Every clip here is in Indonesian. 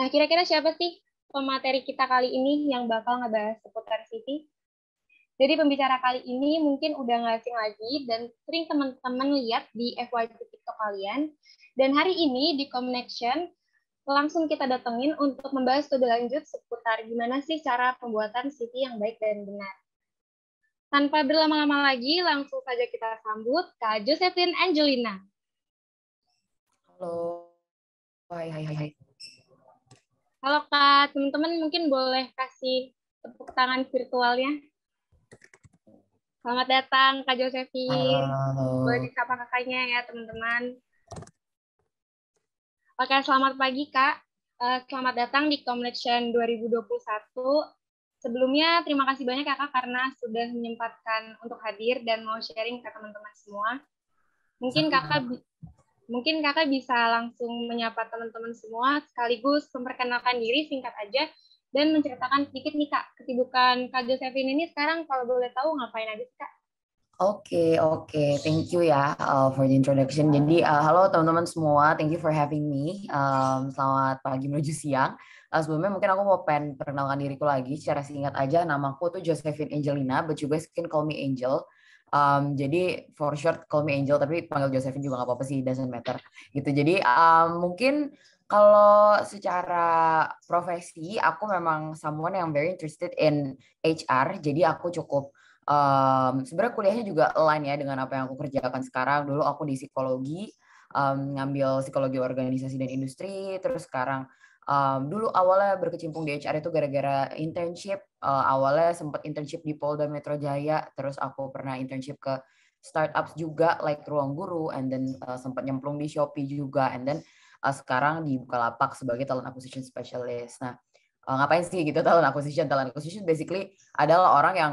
Nah, kira-kira siapa sih pemateri kita kali ini yang bakal ngebahas seputar CV? Jadi pembicara kali ini mungkin udah nggak asing lagi dan sering teman-teman lihat di FYP TikTok kalian. Dan hari ini di Connection langsung kita datengin untuk membahas lebih lanjut seputar gimana sih cara pembuatan CV yang baik dan benar. Tanpa berlama-lama lagi, langsung saja kita sambut Kak Josephine Angelina. Halo, hai. Halo Kak, teman-teman mungkin boleh kasih tepuk tangan virtualnya. Selamat datang Kak Josephine. Halo. Boleh disapa kakaknya ya teman-teman. Oke, selamat pagi Kak. Selamat datang di Connection 2021. Sebelumnya terima kasih banyak ya Kak karena sudah menyempatkan untuk hadir dan mau sharing ke teman-teman semua. Mungkin kakak bisa langsung menyapa teman-teman semua sekaligus memperkenalkan diri singkat aja dan menceritakan sedikit nih Kak, kesibukan Kak Josephine ini sekarang kalau boleh tahu ngapain aja sih Kak? Oke. Thank you ya for the introduction. Jadi, halo teman-teman semua. Thank you for having me. Selamat pagi menuju siang. Sebelumnya mungkin aku mau perkenalkan diriku lagi secara singkat aja. Namaku tuh Josephine Angelina, but you guys can call me Angel. Jadi for short call me Angel, tapi panggil Josephine juga nggak apa-apa sih, doesn't matter. Gitu. Jadi mungkin kalau secara profesi, aku memang someone yang very interested in HR. Jadi aku cukup sebenarnya kuliahnya juga align ya dengan apa yang aku kerjakan sekarang. Dulu aku di psikologi, ngambil psikologi organisasi dan industri. Terus sekarang dulu awalnya berkecimpung di HR itu gara-gara internship. Awalnya sempat internship di Polda Metro Jaya. Terus aku pernah internship ke startups juga, like Ruang Guru, and then sempat nyemplung di Shopee juga, and then sekarang di Bukalapak sebagai talent acquisition specialist. Nah, ngapain sih gitu talent acquisition? Talent acquisition basically adalah orang yang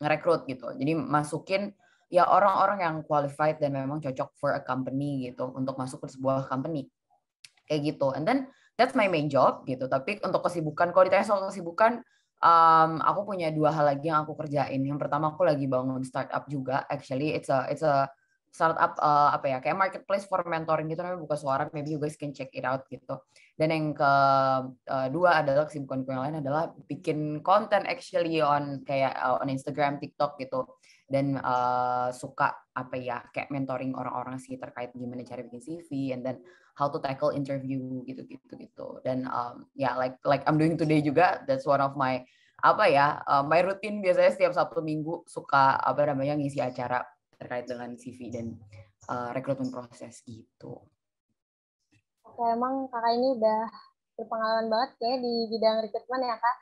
ngerekrut gitu. Jadi masukin ya orang-orang yang qualified dan memang cocok for a company gitu untuk masuk ke sebuah company. Kayak gitu. And then that's my main job gitu. Tapi untuk kesibukan, kalau ditanya soal kesibukan, aku punya dua hal lagi yang aku kerjain. Yang pertama aku lagi bangun startup juga. Actually it's a startup apa ya, kayak marketplace for mentoring gitu, namanya Buka Suara. Maybe you guys can check it out gitu. Dan yang kedua adalah kesibukanku yang lain adalah bikin konten actually on kayak on Instagram, TikTok gitu. Dan suka apa ya, kayak mentoring orang-orang sih terkait gimana cara bikin CV, and then how to tackle interview gitu. Dan ya like I'm doing today juga, that's one of my apa ya, my routine biasanya setiap Sabtu Minggu suka apa namanya ngisi acara terkait dengan CV dan rekrutmen proses gitu. Oke, emang kakak ini udah berpengalaman banget ya di bidang rekrutmen ya Kak.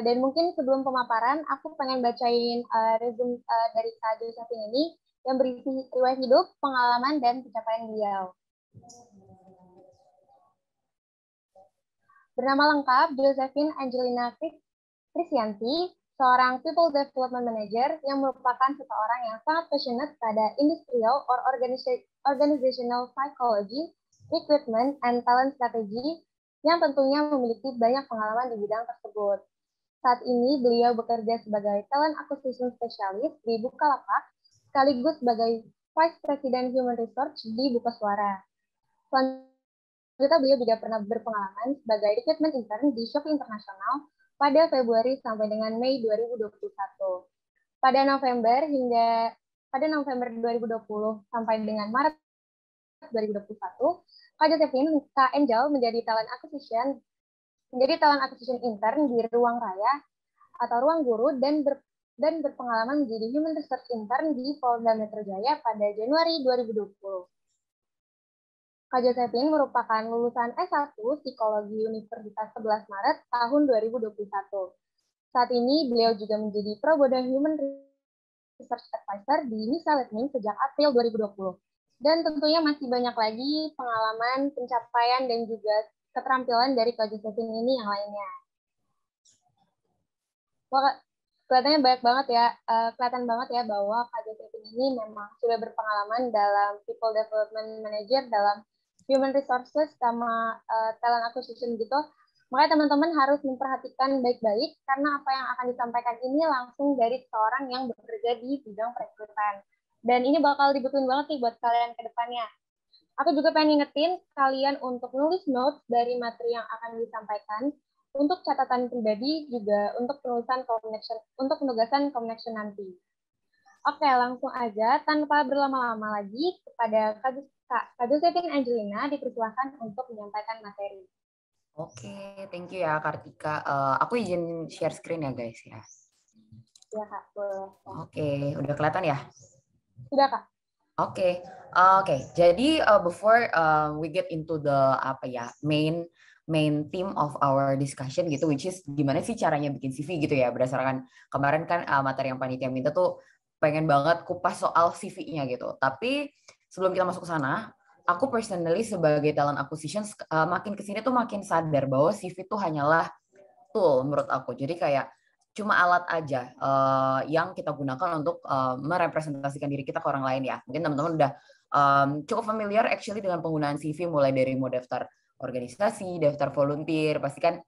Dan mungkin sebelum pemaparan, aku pengen bacain resume dari Kak Josephine ini yang berisi riwayat hidup, pengalaman, dan pencapaian beliau. Bernama lengkap Josephine Angelina Krisyanti, seorang People Development Manager yang merupakan seseorang yang sangat passionate pada industrial or organizational psychology, recruitment, and talent strategy yang tentunya memiliki banyak pengalaman di bidang tersebut. Saat ini beliau bekerja sebagai Talent Acquisition Specialist di Bukalapak, sekaligus sebagai Vice President Human Resource di Bukasuara. Selanjutnya beliau juga pernah berpengalaman sebagai recruitment intern di Shopee International pada Februari sampai dengan Mei 2021. Pada November 2020 sampai dengan Maret 2021, Kak Josephine, Kak Angel menjadi talent acquisition intern di Ruang Raya atau Ruang Guru dan berpengalaman menjadi human research intern di Polda Metro Jaya pada Januari 2020. Kak Josephine merupakan lulusan S1 Psikologi Universitas 11 Maret tahun 2021. Saat ini beliau juga menjadi Pro Boda Human Research Advisor di Nisa Learning sejak April 2020. Dan tentunya masih banyak lagi pengalaman, pencapaian, dan juga keterampilan dari Kak Josephine ini yang lainnya. Wah, kelihatannya banyak banget ya, kelihatan banget ya bahwa Kak Josephine ini memang sudah berpengalaman dalam People Development Manager, dalam Human Resources, sama Talent Acquisition gitu. Makanya teman-teman harus memperhatikan baik-baik karena apa yang akan disampaikan ini langsung dari seorang yang bekerja di bidang perekrutan. Dan ini bakal dibutuhin banget nih buat kalian ke depannya. Aku juga pengen ngingetin kalian untuk nulis notes dari materi yang akan disampaikan, untuk catatan pribadi juga untuk penugasan connection nanti. Oke, langsung aja tanpa berlama-lama lagi kepada Kak Josephine Angelina dipersilakan untuk menyampaikan materi. Oke, thank you ya Kartika. Aku izin share screen ya guys ya. Ya Kak, boleh. Oke, udah kelihatan ya? Sudah Kak. Oke. Jadi before we get into the main theme of our discussion gitu, which is gimana sih caranya bikin CV gitu ya, berdasarkan kemarin kan materi yang panitia minta tuh pengen banget kupas soal CV-nya gitu. Tapi sebelum kita masuk ke sana, aku personally sebagai talent acquisition makin kesini tuh makin sadar bahwa CV itu hanyalah tool menurut aku. Jadi kayak cuma alat aja yang kita gunakan untuk merepresentasikan diri kita ke orang lain ya. Mungkin teman-teman udah cukup familiar actually dengan penggunaan CV, mulai dari mau daftar organisasi, daftar volunteer, pasti kan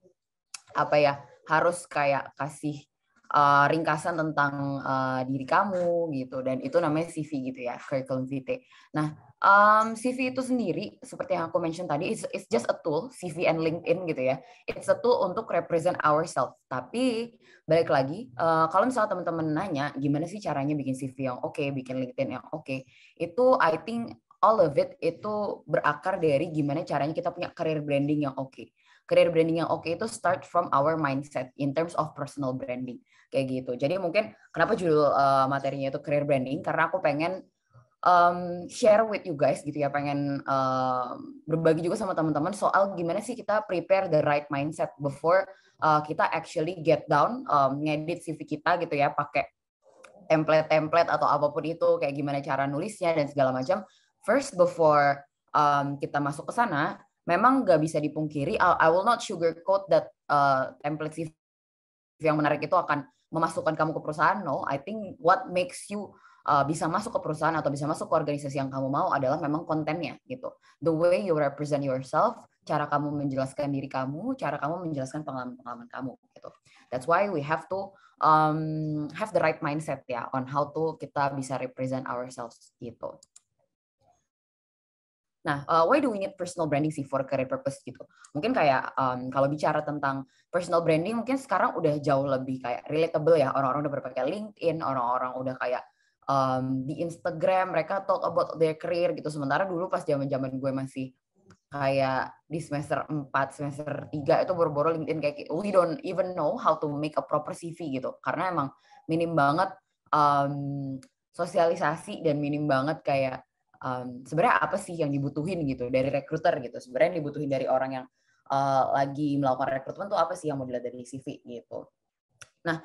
harus kayak kasih ringkasan tentang diri kamu gitu, dan itu namanya CV gitu ya, curriculum vitae. Nah, CV itu sendiri seperti yang aku mention tadi, it's just a tool, CV and LinkedIn gitu ya. It's a tool untuk represent ourselves. Tapi balik lagi, kalau misalnya teman-teman nanya gimana sih caranya bikin CV yang oke, bikin LinkedIn yang oke, itu I think all of it itu berakar dari gimana caranya kita punya career branding yang oke. Career branding yang oke itu start from our mindset in terms of personal branding kayak gitu. Jadi mungkin kenapa judul materinya itu career branding, karena aku pengen share with you guys gitu ya, pengen berbagi juga sama teman-teman soal gimana sih kita prepare the right mindset before kita actually get down ngedit CV kita gitu ya, pakai template atau apapun itu, kayak gimana cara nulisnya dan segala macam. First before kita masuk ke sana, memang nggak bisa dipungkiri, I will not sugarcoat that template CV yang menarik itu akan memasukkan kamu ke perusahaan. No, I think what makes you bisa masuk ke perusahaan atau bisa masuk ke organisasi yang kamu mau adalah memang kontennya gitu. The way you represent yourself, cara kamu menjelaskan diri kamu, cara kamu menjelaskan pengalaman-pengalaman kamu gitu. That's why we have to have the right mindset ya on how to kita bisa represent ourselves gitu. Nah, why do we need personal branding sih for career purpose gitu? Mungkin kayak kalau bicara tentang personal branding, mungkin sekarang udah jauh lebih kayak relatable ya. Orang-orang udah berpakai LinkedIn, orang-orang udah kayak di Instagram mereka talk about their career gitu. Sementara dulu pas zaman-zaman gue masih kayak di semester 4, semester 3 itu boro-boro LinkedIn kayak we don't even know how to make a proper CV gitu. Karena emang minim banget sosialisasi dan minim banget kayak sebenarnya apa sih yang dibutuhin gitu dari rekruter gitu. Sebenarnya yang dibutuhin dari orang yang lagi melakukan rekrutmen tuh apa sih yang mau dilihat dari CV gitu. Nah,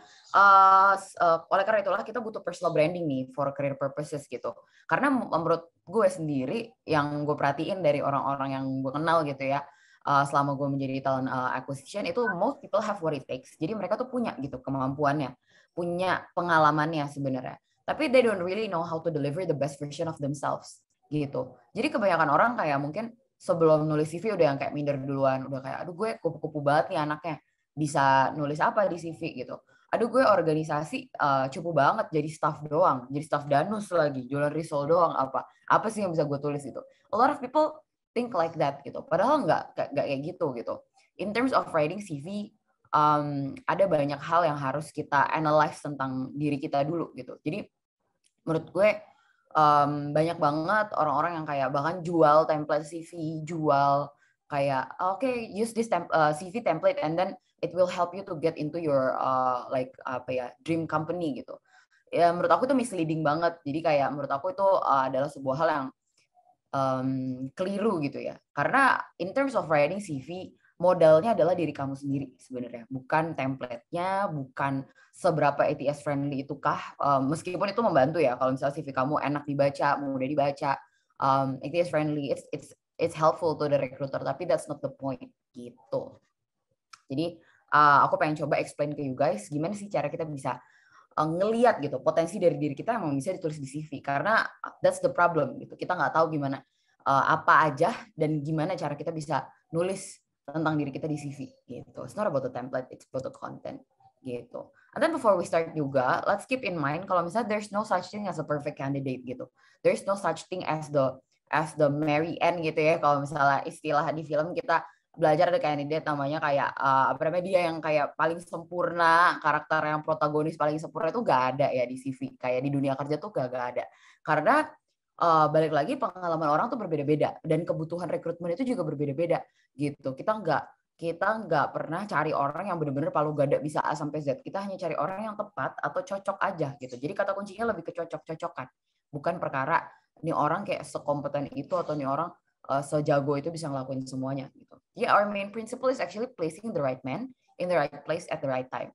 oleh karena itulah kita butuh personal branding nih for career purposes gitu. Karena menurut gue sendiri, yang gue perhatiin dari orang-orang yang gue kenal gitu ya, selama gue menjadi talent acquisition, itu most people have what it takes. Jadi mereka tuh punya gitu kemampuannya, punya pengalamannya sebenarnya. Tapi they don't really know how to deliver the best version of themselves gitu. Jadi kebanyakan orang kayak mungkin sebelum nulis CV udah yang kayak minder duluan, udah kayak aduh gue kupu-kupu banget nih anaknya, bisa nulis apa di CV gitu. Aduh gue organisasi cukup banget jadi staff doang, jadi staff danus lagi, jualan risol doang, apa sih yang bisa gue tulis itu. A lot of people think like that gitu, padahal nggak kayak gitu. In terms of writing CV, ada banyak hal yang harus kita analyze tentang diri kita dulu gitu. Jadi menurut gue banyak banget orang-orang yang kayak bahkan jual template CV, jual kayak use this CV template and then it will help you to get into your dream company gitu. Ya menurut aku itu misleading banget. Jadi kayak menurut aku itu adalah sebuah hal yang keliru gitu ya. Karena in terms of writing CV, modalnya adalah diri kamu sendiri sebenarnya, bukan template-nya, bukan seberapa ATS friendly itukah. Meskipun itu membantu ya, kalau misalnya CV kamu enak dibaca, mudah dibaca, ATS friendly, it's helpful to the recruiter, tapi that's not the point gitu. Jadi aku pengen coba explain ke you guys gimana sih cara kita bisa ngelihat gitu potensi dari diri kita yang bisa ditulis di CV, karena that's the problem gitu. Kita nggak tahu gimana apa aja dan gimana cara kita bisa nulis tentang diri kita di CV gitu. It's not about the template, it's about the content gitu. And then before we start juga, let's keep in mind kalau misalnya there's no such thing as a perfect candidate gitu. There's no such thing as the as the Mary Ann gitu ya, kalau misalnya istilah di film kita belajar ada candidate namanya kayak apa namanya, dia yang kayak paling sempurna, karakter yang protagonis paling sempurna itu gak ada ya di CV, kayak di dunia kerja tuh gak ada, karena balik lagi pengalaman orang tuh berbeda-beda dan kebutuhan rekrutmen itu juga berbeda-beda gitu. Kita nggak pernah cari orang yang benar-benar palu gada bisa A sampai Z. Kita hanya cari orang yang tepat atau cocok aja gitu. Jadi kata kuncinya lebih ke cocok-cocokan, bukan perkara nih orang kayak sekompeten itu atau nih orang sejago itu bisa ngelakuin semuanya gitu. Yeah, our main principle is actually placing the right man in the right place at the right time.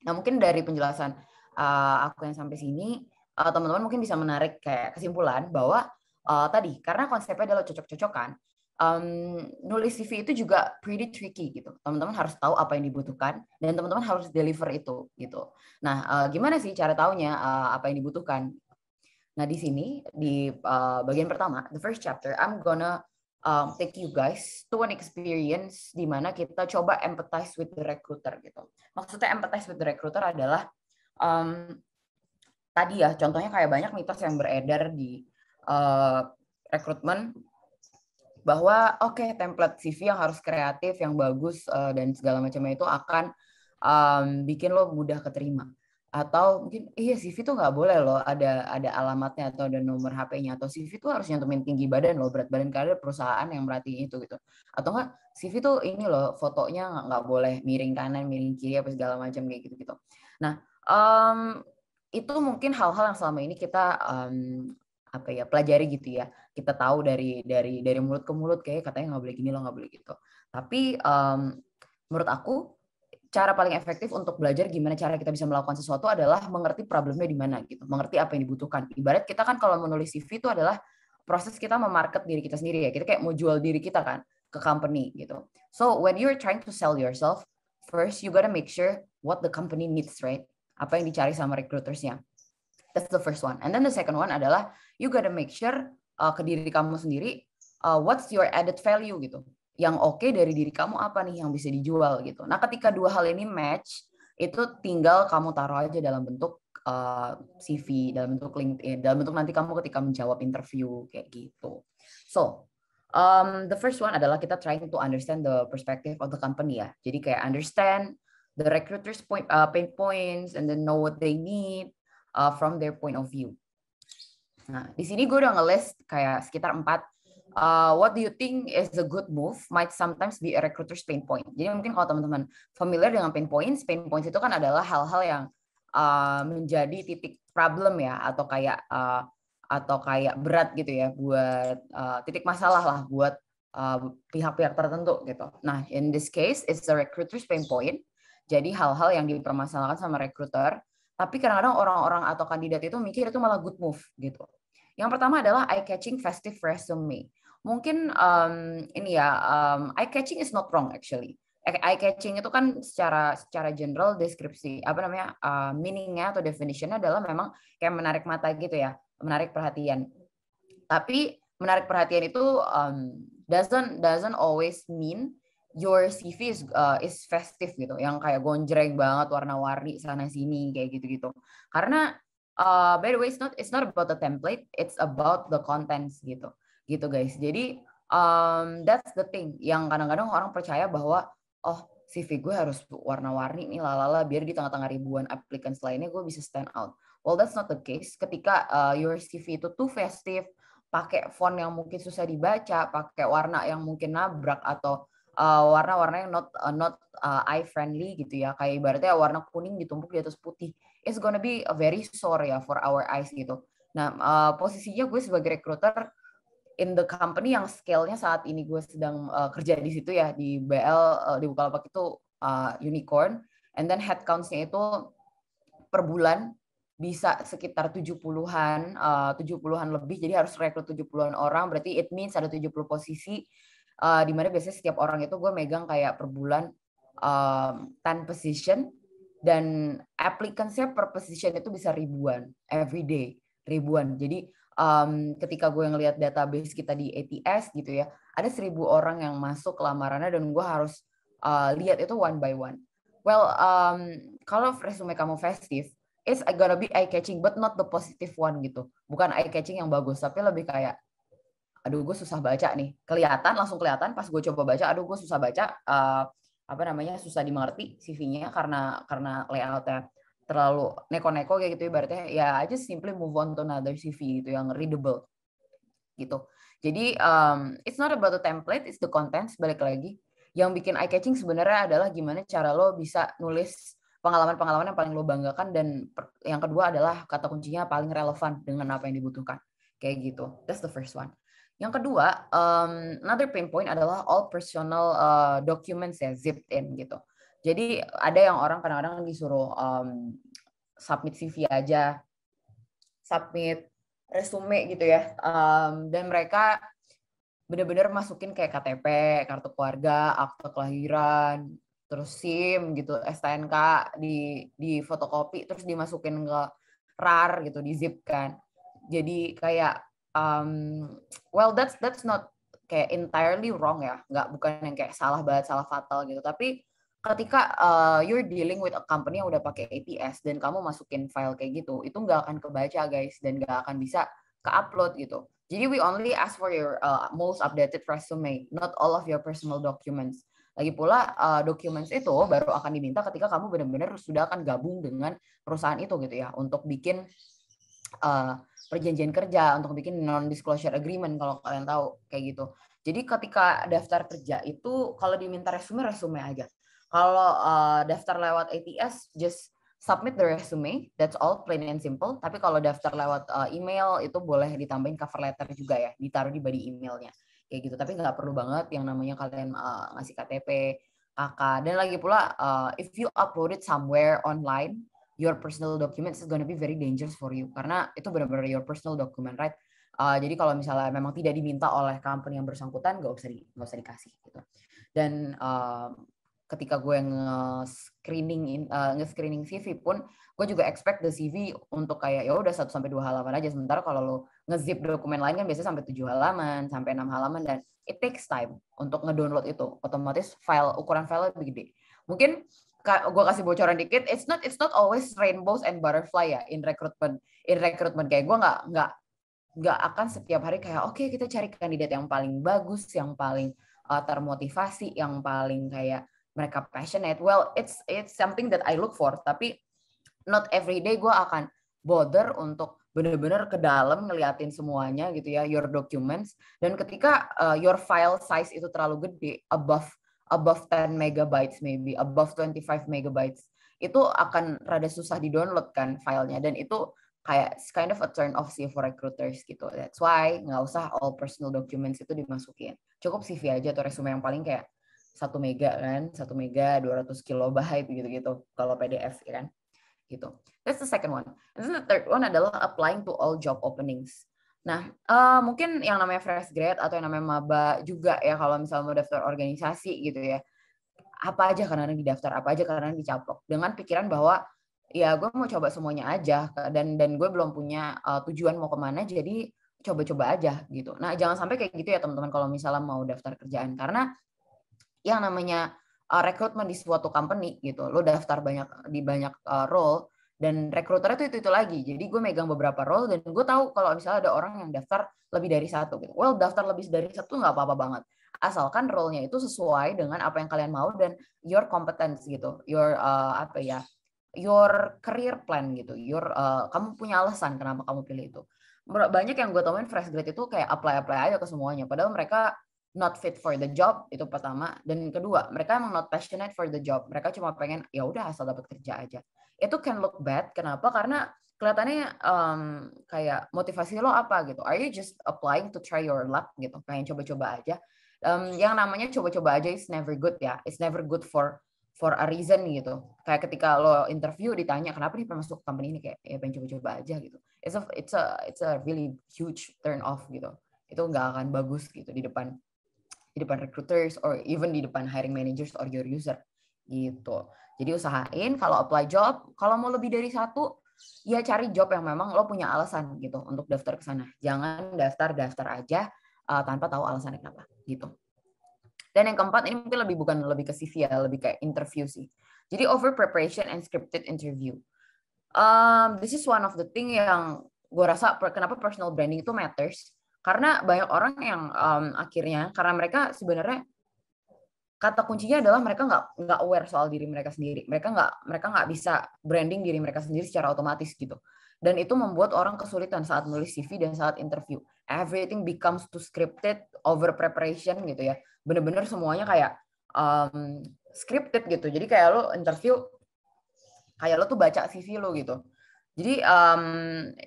Nah, mungkin dari penjelasan aku yang sampai sini, teman-teman mungkin bisa menarik kayak kesimpulan bahwa tadi karena konsepnya adalah cocok-cocokan, nulis CV itu juga pretty tricky gitu. Teman-teman harus tahu apa yang dibutuhkan dan teman-teman harus deliver itu gitu. Nah, gimana sih cara taunya apa yang dibutuhkan? Nah, di sini di bagian pertama, the first chapter, I'm gonna take you guys to an experience di mana kita coba empathize with the recruiter gitu. Maksudnya empathize with the recruiter adalah tadi ya, contohnya kayak banyak mitos yang beredar di rekrutmen bahwa template CV yang harus kreatif, yang bagus dan segala macamnya itu akan bikin lo mudah keterima. Atau mungkin CV tuh nggak boleh loh ada alamatnya atau ada nomor HP-nya, atau CV tuh harus nyantumin tinggi badan loh, berat badan, karena ada perusahaan yang merhatiin itu gitu. Atau enggak, CV tuh ini loh, fotonya nggak boleh miring kanan, miring kiri, apa segala macam kayak gitu-gitu. Nah, itu mungkin hal-hal yang selama ini kita pelajari gitu ya. Kita tahu dari mulut ke mulut kayak katanya nggak boleh gini loh, nggak boleh gitu. Tapi menurut aku cara paling efektif untuk belajar gimana cara kita bisa melakukan sesuatu adalah mengerti problemnya di mana gitu, mengerti apa yang dibutuhkan. Ibarat kita kan kalau menulis CV itu adalah proses kita memarket diri kita sendiri ya. Kita kayak mau jual diri kita kan ke company gitu. So when you're trying to sell yourself, first you gotta make sure what the company needs, right? Apa yang dicari sama recruitersnya. That's the first one. And then the second one adalah you gotta make sure ke diri kamu sendiri what's your added value gitu. Yang oke dari diri kamu apa nih yang bisa dijual gitu. Nah, ketika dua hal ini match, itu tinggal kamu taruh aja dalam bentuk CV, dalam bentuk LinkedIn, dalam bentuk nanti kamu ketika menjawab interview kayak gitu. So, the first one adalah kita trying to understand the perspective of the company ya. Jadi kayak understand the recruiters pain points and then know what they need from their point of view. Nah, di sini gue udah nge-list kayak sekitar 4. What do you think is a good move might sometimes be a recruiter's pain point. Jadi mungkin kalau teman-teman familiar dengan pain points itu kan adalah hal-hal yang menjadi titik problem ya, atau kayak berat gitu ya buat titik masalah lah buat pihak-pihak tertentu gitu. Nah, in this case it's the recruiter's pain point. Jadi hal-hal yang dipermasalahkan sama recruiter, tapi kadang-kadang orang-orang atau kandidat itu mikir itu malah good move gitu. Yang pertama adalah eye-catching festive resume. Mungkin eye-catching is not wrong actually. Eye-catching itu kan secara general deskripsi, meaning-nya atau definition-nya adalah memang kayak menarik mata gitu ya, menarik perhatian. Tapi menarik perhatian itu doesn't always mean your CV is festive gitu, yang kayak gonjreng banget, warna-warni sana sini kayak gitu-gitu. Karena by the way, it's not about the template, it's about the contents gitu guys. Jadi that's the thing yang kadang-kadang orang percaya bahwa CV gue harus warna-warni nih lalala biar di tengah-tengah ribuan applicants lainnya gue bisa stand out. Well, that's not the case. Ketika your CV itu too festive, pakai font yang mungkin susah dibaca, pakai warna yang mungkin nabrak, atau warna-warna yang not eye friendly gitu ya, kayak ibaratnya warna kuning ditumpuk di atas putih, it's gonna be a very sore ya for our eyes gitu. Nah, posisinya gue sebagai recruiter in the company yang scale-nya saat ini gue sedang kerja di situ ya, di BL, di Bukalapak itu unicorn, and then headcount-nya itu per bulan bisa sekitar 70-an lebih, jadi harus rekrut 70-an orang, berarti it means ada 70 posisi, di mana biasanya setiap orang itu gue megang kayak per bulan 10 position, dan applicants-nya per position itu bisa ribuan, every day, ribuan. Jadi ketika gue ngelihat database kita di ATS gitu ya, ada 1.000 orang yang masuk lamarannya dan gue harus lihat itu one by one. Well, kalau resume kamu festive, it's gonna be eye catching, but not the positive one gitu. Bukan eye catching yang bagus, tapi lebih kayak aduh gue susah baca nih, langsung kelihatan pas gue coba baca, aduh gue susah baca, susah dimengerti CV-nya karena layoutnya terlalu neko-neko kayak gitu, ibaratnya ya I just simply move on to another CV gitu yang readable gitu. Jadi it's not about the template, it's the contents. Balik lagi, yang bikin eye catching sebenarnya adalah gimana cara lo bisa nulis pengalaman-pengalaman yang paling lo banggakan, dan yang kedua adalah kata kuncinya paling relevan dengan apa yang dibutuhkan, kayak gitu. That's the first one. Yang kedua, another pain point adalah all personal documents ya zipped in gitu. Jadi ada yang orang kadang-kadang disuruh submit CV aja, submit resume gitu ya, dan mereka bener-bener masukin kayak KTP, kartu keluarga, akte kelahiran, terus SIM gitu, STNK di fotokopi, terus dimasukin ke RAR gitu, di zip kan. Jadi kayak well that's not kayak entirely wrong ya, bukan yang kayak salah banget, salah fatal gitu. Tapi ketika you're dealing with a company yang udah pakai ATS dan kamu masukin file kayak gitu, itu nggak akan kebaca guys, dan nggak akan bisa ke-upload gitu. Jadi we only ask for your most updated resume, not all of your personal documents. Lagi pula documents itu baru akan diminta ketika kamu benar-benar sudah akan gabung dengan perusahaan itu gitu ya, untuk bikin perjanjian kerja, untuk bikin non-disclosure agreement kalau kalian tahu kayak gitu. Jadi ketika daftar kerja itu kalau diminta resume aja. Kalau daftar lewat ATS just submit the resume, that's all, plain and simple. Tapi kalau daftar lewat email itu boleh ditambahin cover letter juga ya, ditaruh di body emailnya kayak gitu. Tapi nggak perlu banget yang namanya kalian ngasih KTP, KK. Dan lagi pula if you upload it somewhere online, your personal documents is gonna be very dangerous for you, karena itu benar-benar your personal document, right? Jadi kalau misalnya memang tidak diminta oleh company yang bersangkutan, nggak usah dikasih gitu. Dan ketika gue nge-screening CV pun, gue juga expect the CV untuk kayak ya udah 1-2 halaman aja. Sementara kalau lo nge-zip dokumen lain kan biasanya sampai 7 halaman, sampai 6 halaman, dan it takes time untuk ngedownload itu. Otomatis ukuran file lebih gede. Mungkin gue kasih bocoran dikit, it's not always rainbows and butterfly ya in recruitment. Kayak gue nggak akan setiap hari kayak oke, kita cari kandidat yang paling bagus, yang paling termotivasi, yang paling kayak mereka passionate. Well, it's something that I look for, tapi not every day gue akan bother untuk benar-benar ke dalam ngeliatin semuanya gitu ya, your documents. Dan ketika your file size itu terlalu gede, above 10 megabytes, maybe above 25 megabytes, itu akan rada susah di-download kan filenya, dan itu kayak kind of a turn off sih for recruiters gitu. That's why nggak usah all personal documents itu dimasukin. Cukup CV aja atau resume yang paling kayak 1 mega kan, 1 mega 200 kilobyte gitu-gitu kalau PDF ya kan. Gitu. That's the second one. And then the third one adalah applying to all job openings. Nah, mungkin yang namanya fresh grad atau yang namanya maba juga ya, kalau misalnya mau daftar organisasi gitu ya, apa aja kadang-kadang didaftar, apa aja kadang-kadang dicaplok, dengan pikiran bahwa ya gue mau coba semuanya aja, dan gue belum punya tujuan mau kemana, jadi coba-coba aja gitu. Nah, jangan sampai kayak gitu ya teman-teman kalau misalnya mau daftar kerjaan, karena yang namanya rekrutmen di suatu company gitu, lo daftar di banyak role, dan rekruternya itu lagi. Jadi gue megang beberapa role, dan gue tahu kalau misalnya ada orang yang daftar lebih dari satu gitu. Well, daftar lebih dari satu nggak apa-apa banget, asalkan role-nya itu sesuai dengan apa yang kalian mau dan your competence gitu, your career plan gitu, kamu punya alasan kenapa kamu pilih itu. Banyak yang gue temuin fresh grade itu kayak apply aja ke semuanya, padahal mereka not fit for the job, itu pertama, dan kedua mereka emang not passionate for the job, mereka cuma pengen ya udah asal dapat kerja aja. Itu can look bad. Kenapa? Karena kelihatannya kayak motivasi lo apa gitu, are you just applying to try your luck gitu, pengen coba-coba aja. Yang namanya coba-coba aja is never good ya, it's never good for a reason gitu. Kayak ketika lo interview ditanya kenapa nih pengen masuk company ini, kayak ya pengen coba-coba aja gitu, it's a really huge turn off gitu. Itu nggak akan bagus gitu di depan recruiters or even di depan hiring managers or your user gitu. Jadi usahain kalau apply job, kalau mau lebih dari satu, ya cari job yang memang lo punya alasan gitu untuk daftar ke sana. Jangan daftar aja tanpa tahu alasannya kenapa gitu. Dan yang keempat, ini mungkin bukan lebih ke CV ya, lebih kayak interview sih. Jadi over preparation and scripted interview. This is one of the thing yang gue rasa kenapa personal branding itu matters. Karena banyak orang yang akhirnya karena mereka sebenarnya kata kuncinya adalah mereka nggak aware soal diri mereka sendiri. Mereka nggak bisa branding diri mereka sendiri secara otomatis gitu. Dan itu membuat orang kesulitan saat nulis CV dan saat interview. Everything becomes too scripted, over preparation gitu ya. Bener-bener semuanya kayak scripted gitu. Jadi kayak lo interview, kayak lo tuh baca CV lo gitu. Jadi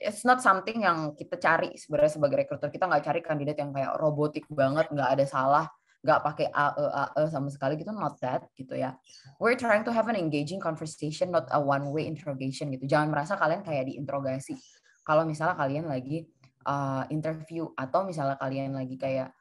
it's not something yang kita cari sebenarnya sebagai recruiter. Kita nggak cari kandidat yang kayak robotik banget, nggak ada salah, nggak pakai AE sama sekali gitu, not that gitu ya. We're trying to have an engaging conversation, not a one-way interrogation gitu. Jangan merasa kalian kayak diinterogasi. Kalau misalnya kalian lagi interview atau misalnya kalian lagi kayak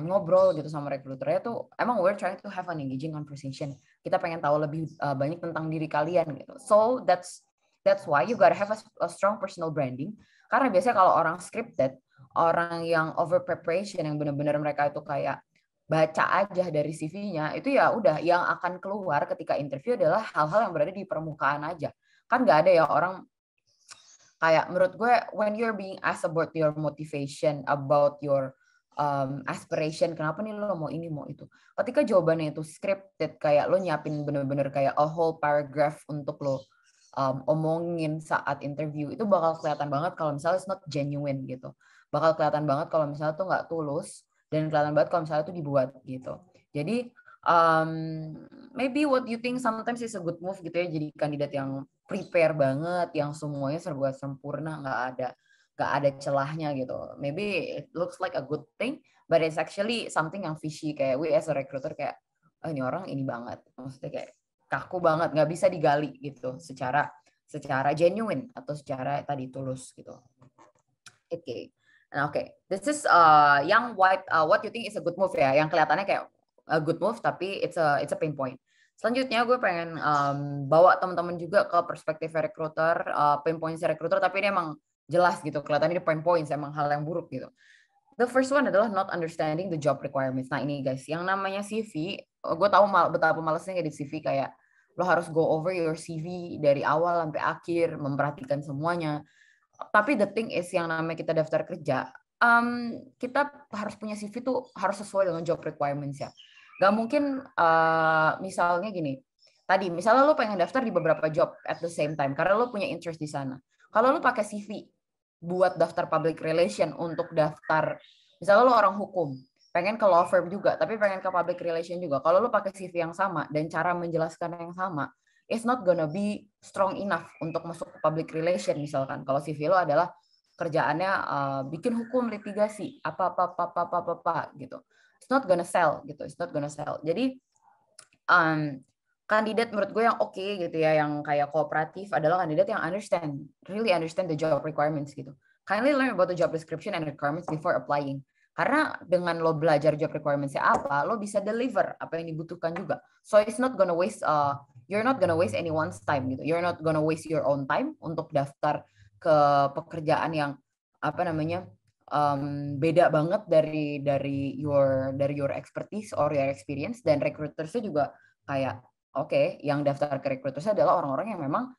ngobrol gitu sama recruiternya tuh, emang we're trying to have an engaging conversation. Kita pengen tahu lebih banyak tentang diri kalian gitu. So that's why you gotta have a strong personal branding. Karena biasanya kalau orang scripted, orang yang over preparation, yang benar-benar mereka itu kayak baca aja dari CV-nya, itu ya udah yang akan keluar ketika interview adalah hal-hal yang berada di permukaan aja. Kan nggak ada ya orang kayak, menurut gue, when you're being asked about your motivation, about your aspiration, kenapa nih lo mau ini mau itu, ketika jawabannya itu scripted, kayak lo nyiapin bener-bener kayak a whole paragraph untuk lo omongin saat interview, itu bakal kelihatan banget kalau misalnya it's not genuine gitu. Bakal kelihatan banget kalau misalnya tuh nggak tulus, dan kelihatan banget kalau misalnya tuh dibuat gitu. Jadi maybe what you think sometimes is a good move gitu ya, jadi kandidat yang prepare banget, yang semuanya serba sempurna, nggak ada celahnya gitu. Maybe it looks like a good thing, but it's actually something yang fishy, kayak we as a recruiter kayak, oh, ini orang ini banget, maksudnya kayak kaku banget, nggak bisa digali gitu secara genuine atau secara tadi tulus gitu. Okay. Nah, this is yang what you think is a good move ya, yang kelihatannya kayak a good move tapi it's a pain point. Selanjutnya gue pengen bawa teman-teman juga ke perspektif recruiter, pain points recruiter, tapi ini emang jelas gitu, kelihatannya ini pain points, emang hal yang buruk gitu. The first one adalah not understanding the job requirements. Nah ini guys, yang namanya CV, gue tahu betapa malesnya kayak di CV, kayak lo harus go over your CV dari awal sampai akhir, memperhatikan semuanya. Tapi the thing is, yang namanya kita daftar kerja, kita harus punya CV tuh harus sesuai dengan job requirements ya. Gak mungkin misalnya gini, tadi misalnya lo pengen daftar di beberapa job at the same time karena lo punya interest di sana. Kalau lo pakai CV buat daftar public relation untuk daftar, misalnya lo orang hukum, pengen ke law firm juga, tapi pengen ke public relation juga. Kalau lo pakai CV yang sama dan cara menjelaskan yang sama, it's not gonna be strong enough untuk masuk ke public relation misalkan. Kalau CV lo adalah kerjaannya bikin hukum litigasi apa gitu, it's not gonna sell gitu, it's not gonna sell. Jadi kandidat menurut gue yang oke gitu ya, yang kayak kooperatif adalah kandidat yang really understand the job requirements gitu. Kindly learn about the job description and requirements before applying. Karena dengan lo belajar job requirements-nya apa, lo bisa deliver apa yang dibutuhkan juga. So it's not gonna waste, you're not gonna waste anyone's time gitu. You're not gonna waste your own time untuk daftar ke pekerjaan yang apa namanya beda banget dari your expertise or your experience, dan recruitersnya juga kayak yang daftar ke recruitersnya adalah orang-orang yang memang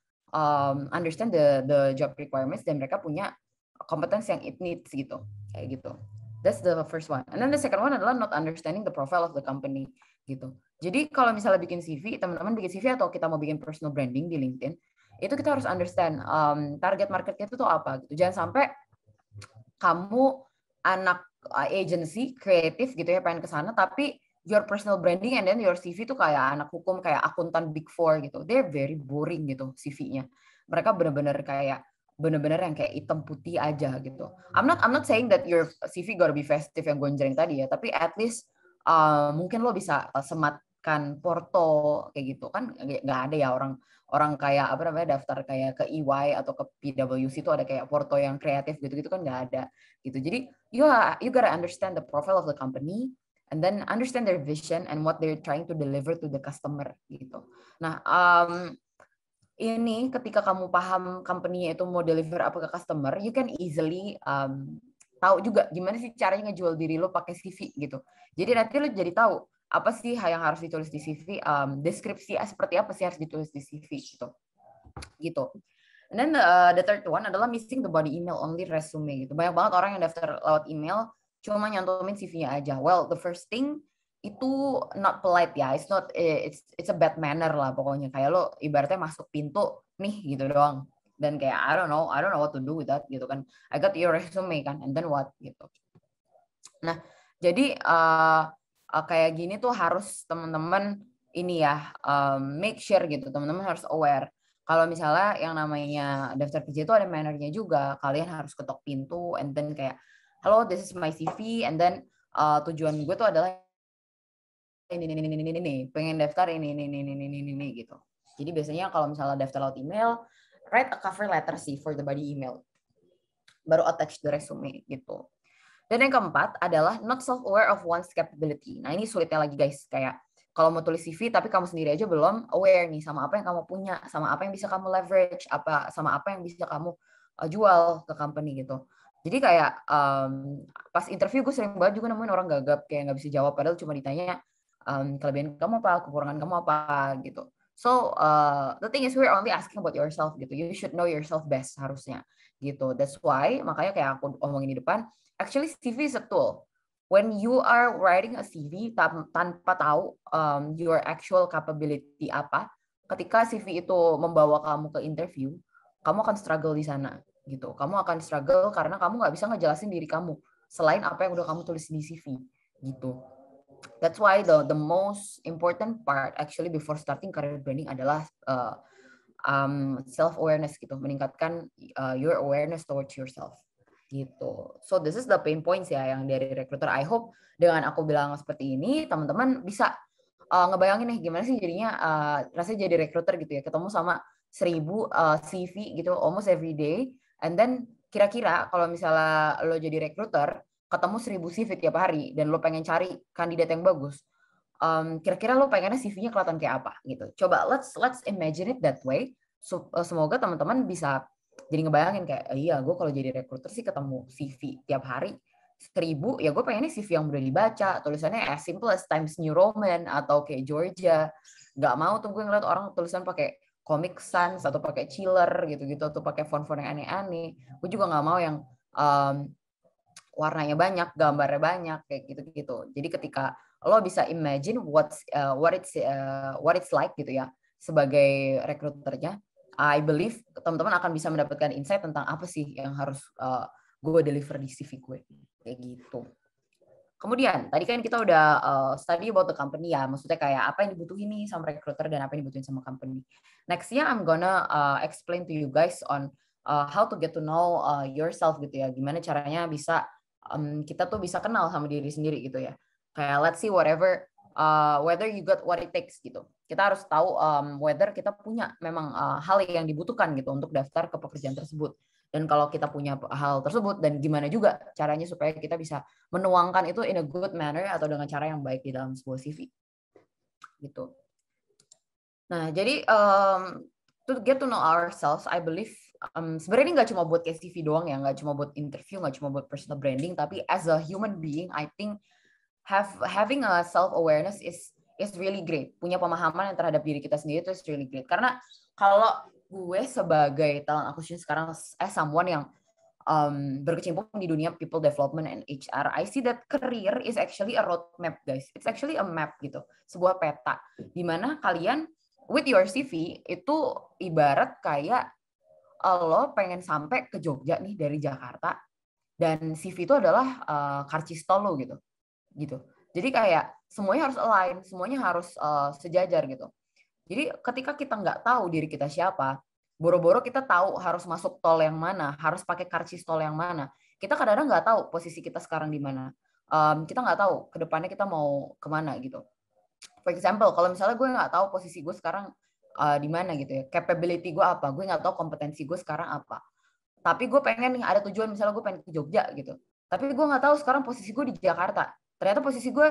understand the job requirements dan mereka punya kompetensi yang it needs gitu, kayak gitu. That's the first one. And then the second one adalah not understanding the profile of the company gitu. Jadi kalau misalnya bikin CV, teman-teman bikin CV atau kita mau bikin personal branding di LinkedIn, itu kita harus understand target marketnya itu tuh apa gitu. Jangan sampai kamu anak agency kreatif gitu ya, pengen ke sana tapi your personal branding and then your CV tuh kayak anak hukum, kayak akuntan Big Four gitu. They're very boring gitu CV-nya. Mereka benar-benar yang kayak hitam putih aja gitu. I'm not saying that your CV gotta be festive yang gonjreng tadi ya, tapi at least mungkin lo bisa sematkan porto kayak gitu kan. Nggak ada ya orang kayak apa namanya daftar kayak ke EY atau ke PwC itu ada kayak porto yang kreatif gitu kan, nggak ada gitu. Jadi you gotta understand the profile of the company and then understand their vision and what they're trying to deliver to the customer gitu. Nah, ini ketika kamu paham company-nya itu mau deliver apa ke customer, you can easily tahu juga gimana sih caranya ngejual diri lo pakai CV gitu. Jadi nanti lo jadi tahu apa sih yang harus ditulis di CV, deskripsi seperti apa sih harus ditulis di CV gitu. And then the third one adalah missing the body email only resume gitu. Banyak banget orang yang daftar lewat email cuma nyantumin CV-nya aja. Well, the first thing itu not polite ya. It's a bad manner lah pokoknya. Kayak lo ibaratnya masuk pintu nih gitu doang. Dan kayak I don't know what to do with that gitu kan. I got your resume kan, and then what gitu. Nah, jadi kayak gini tuh harus teman-teman ini ya make sure gitu. Teman-teman harus aware. Kalau misalnya yang namanya daftar kerja itu ada mannernya juga. Kalian harus ketok pintu and then kayak, hello, this is my CV, and then tujuan gue tuh adalah ini, pengen daftar ini gitu. Jadi biasanya kalau misalnya daftar lewat email, write a cover letter sih for the body email. Baru attach the resume gitu. Dan yang keempat adalah not self-aware of one's capability. Nah ini sulitnya lagi guys, kayak kalau mau tulis CV tapi kamu sendiri aja belum aware nih sama apa yang kamu punya, sama apa yang bisa kamu leverage, sama apa yang bisa kamu jual ke company gitu. Jadi kayak pas interview gue sering banget juga nemuin orang gagap kayak nggak bisa jawab padahal cuma ditanya kelebihan kamu apa, kekurangan kamu apa gitu. So the thing is we're only asking about yourself gitu. You should know yourself best harusnya gitu. That's why makanya kayak aku omongin di depan, actually CV is a tool. When you are writing a CV tanpa tahu your actual capability apa, ketika CV itu membawa kamu ke interview, kamu akan struggle di sana gitu. Kamu akan struggle karena kamu nggak bisa ngejelasin diri kamu selain apa yang udah kamu tulis di CV gitu. That's why the most important part actually before starting career branding adalah self awareness gitu, meningkatkan your awareness towards yourself gitu. So this is the pain points ya yang dari recruiter. I hope dengan aku bilang seperti ini teman-teman bisa ngebayangin nih gimana sih jadinya rasanya jadi recruiter gitu ya, ketemu sama 1000 CV gitu almost every day, and then kira-kira kalau misalnya lo jadi recruiter ketemu 1000 CV tiap hari dan lo pengen cari kandidat yang bagus, kira-kira lo pengennya CV-nya kelihatan kayak apa gitu. Coba let's imagine it that way. Semoga teman-teman bisa jadi ngebayangin kayak iya gue kalau jadi recruiter sih ketemu CV tiap hari 1000, ya gue pengennya CV yang mudah dibaca, tulisannya as simple as Times New Roman atau kayak Georgia. Nggak mau tuh gue ngeliat orang tulisan pakai Comic Sans atau pakai Chiller gitu-gitu atau pakai font-font yang aneh-aneh. Gue juga nggak mau yang warnanya banyak, gambarnya banyak kayak gitu-gitu. Jadi ketika lo bisa imagine what it's like gitu ya sebagai rekruternya, I believe teman-teman akan bisa mendapatkan insight tentang apa sih yang harus gue deliver di CV gue kayak gitu. Kemudian tadi kan kita udah study about the company ya, maksudnya kayak apa yang dibutuhin nih sama recruiter dan apa yang dibutuhin sama company. Nextnya I'm gonna explain to you guys on how to get to know yourself gitu ya, gimana caranya bisa kita tuh bisa kenal sama diri sendiri gitu ya. Kayak let's see whether you got what it takes gitu. Kita harus tahu whether kita punya memang hal yang dibutuhkan gitu untuk daftar ke pekerjaan tersebut. Dan kalau kita punya hal tersebut dan gimana juga caranya supaya kita bisa menuangkan itu in a good manner atau dengan cara yang baik di dalam sebuah CV gitu. Nah jadi to get to know ourselves, I believe sebenarnya ini nggak cuma buat kayak CV doang ya, nggak cuma buat interview, nggak cuma buat personal branding, tapi as a human being, I think having a self awareness is really great. Punya pemahaman yang terhadap diri kita sendiri itu is really great. Karena kalau gue sebagai talent acquisition sekarang someone yang berkecimpung di dunia people development and HR, I see that career is actually a roadmap, guys. It's actually a map gitu, sebuah peta di mana kalian with your CV itu ibarat kayak lo pengen sampai ke Jogja nih dari Jakarta, dan CV itu adalah karcis tol lo gitu. Jadi kayak semuanya harus align, semuanya harus sejajar gitu. Jadi ketika kita nggak tahu diri kita siapa, boro-boro kita tahu harus masuk tol yang mana, harus pakai karcis tol yang mana. Kita kadang-kadang nggak tahu posisi kita sekarang di mana. Kita nggak tahu ke depannya kita mau kemana gitu. For example, kalau misalnya gue nggak tahu posisi gue sekarang di mana gitu ya, capability gue apa, gue nggak tahu kompetensi gue sekarang apa. Tapi gue pengen nih ada tujuan, misalnya gue pengen ke Jogja gitu. Tapi gue nggak tahu sekarang posisi gue di Jakarta. Ternyata posisi gue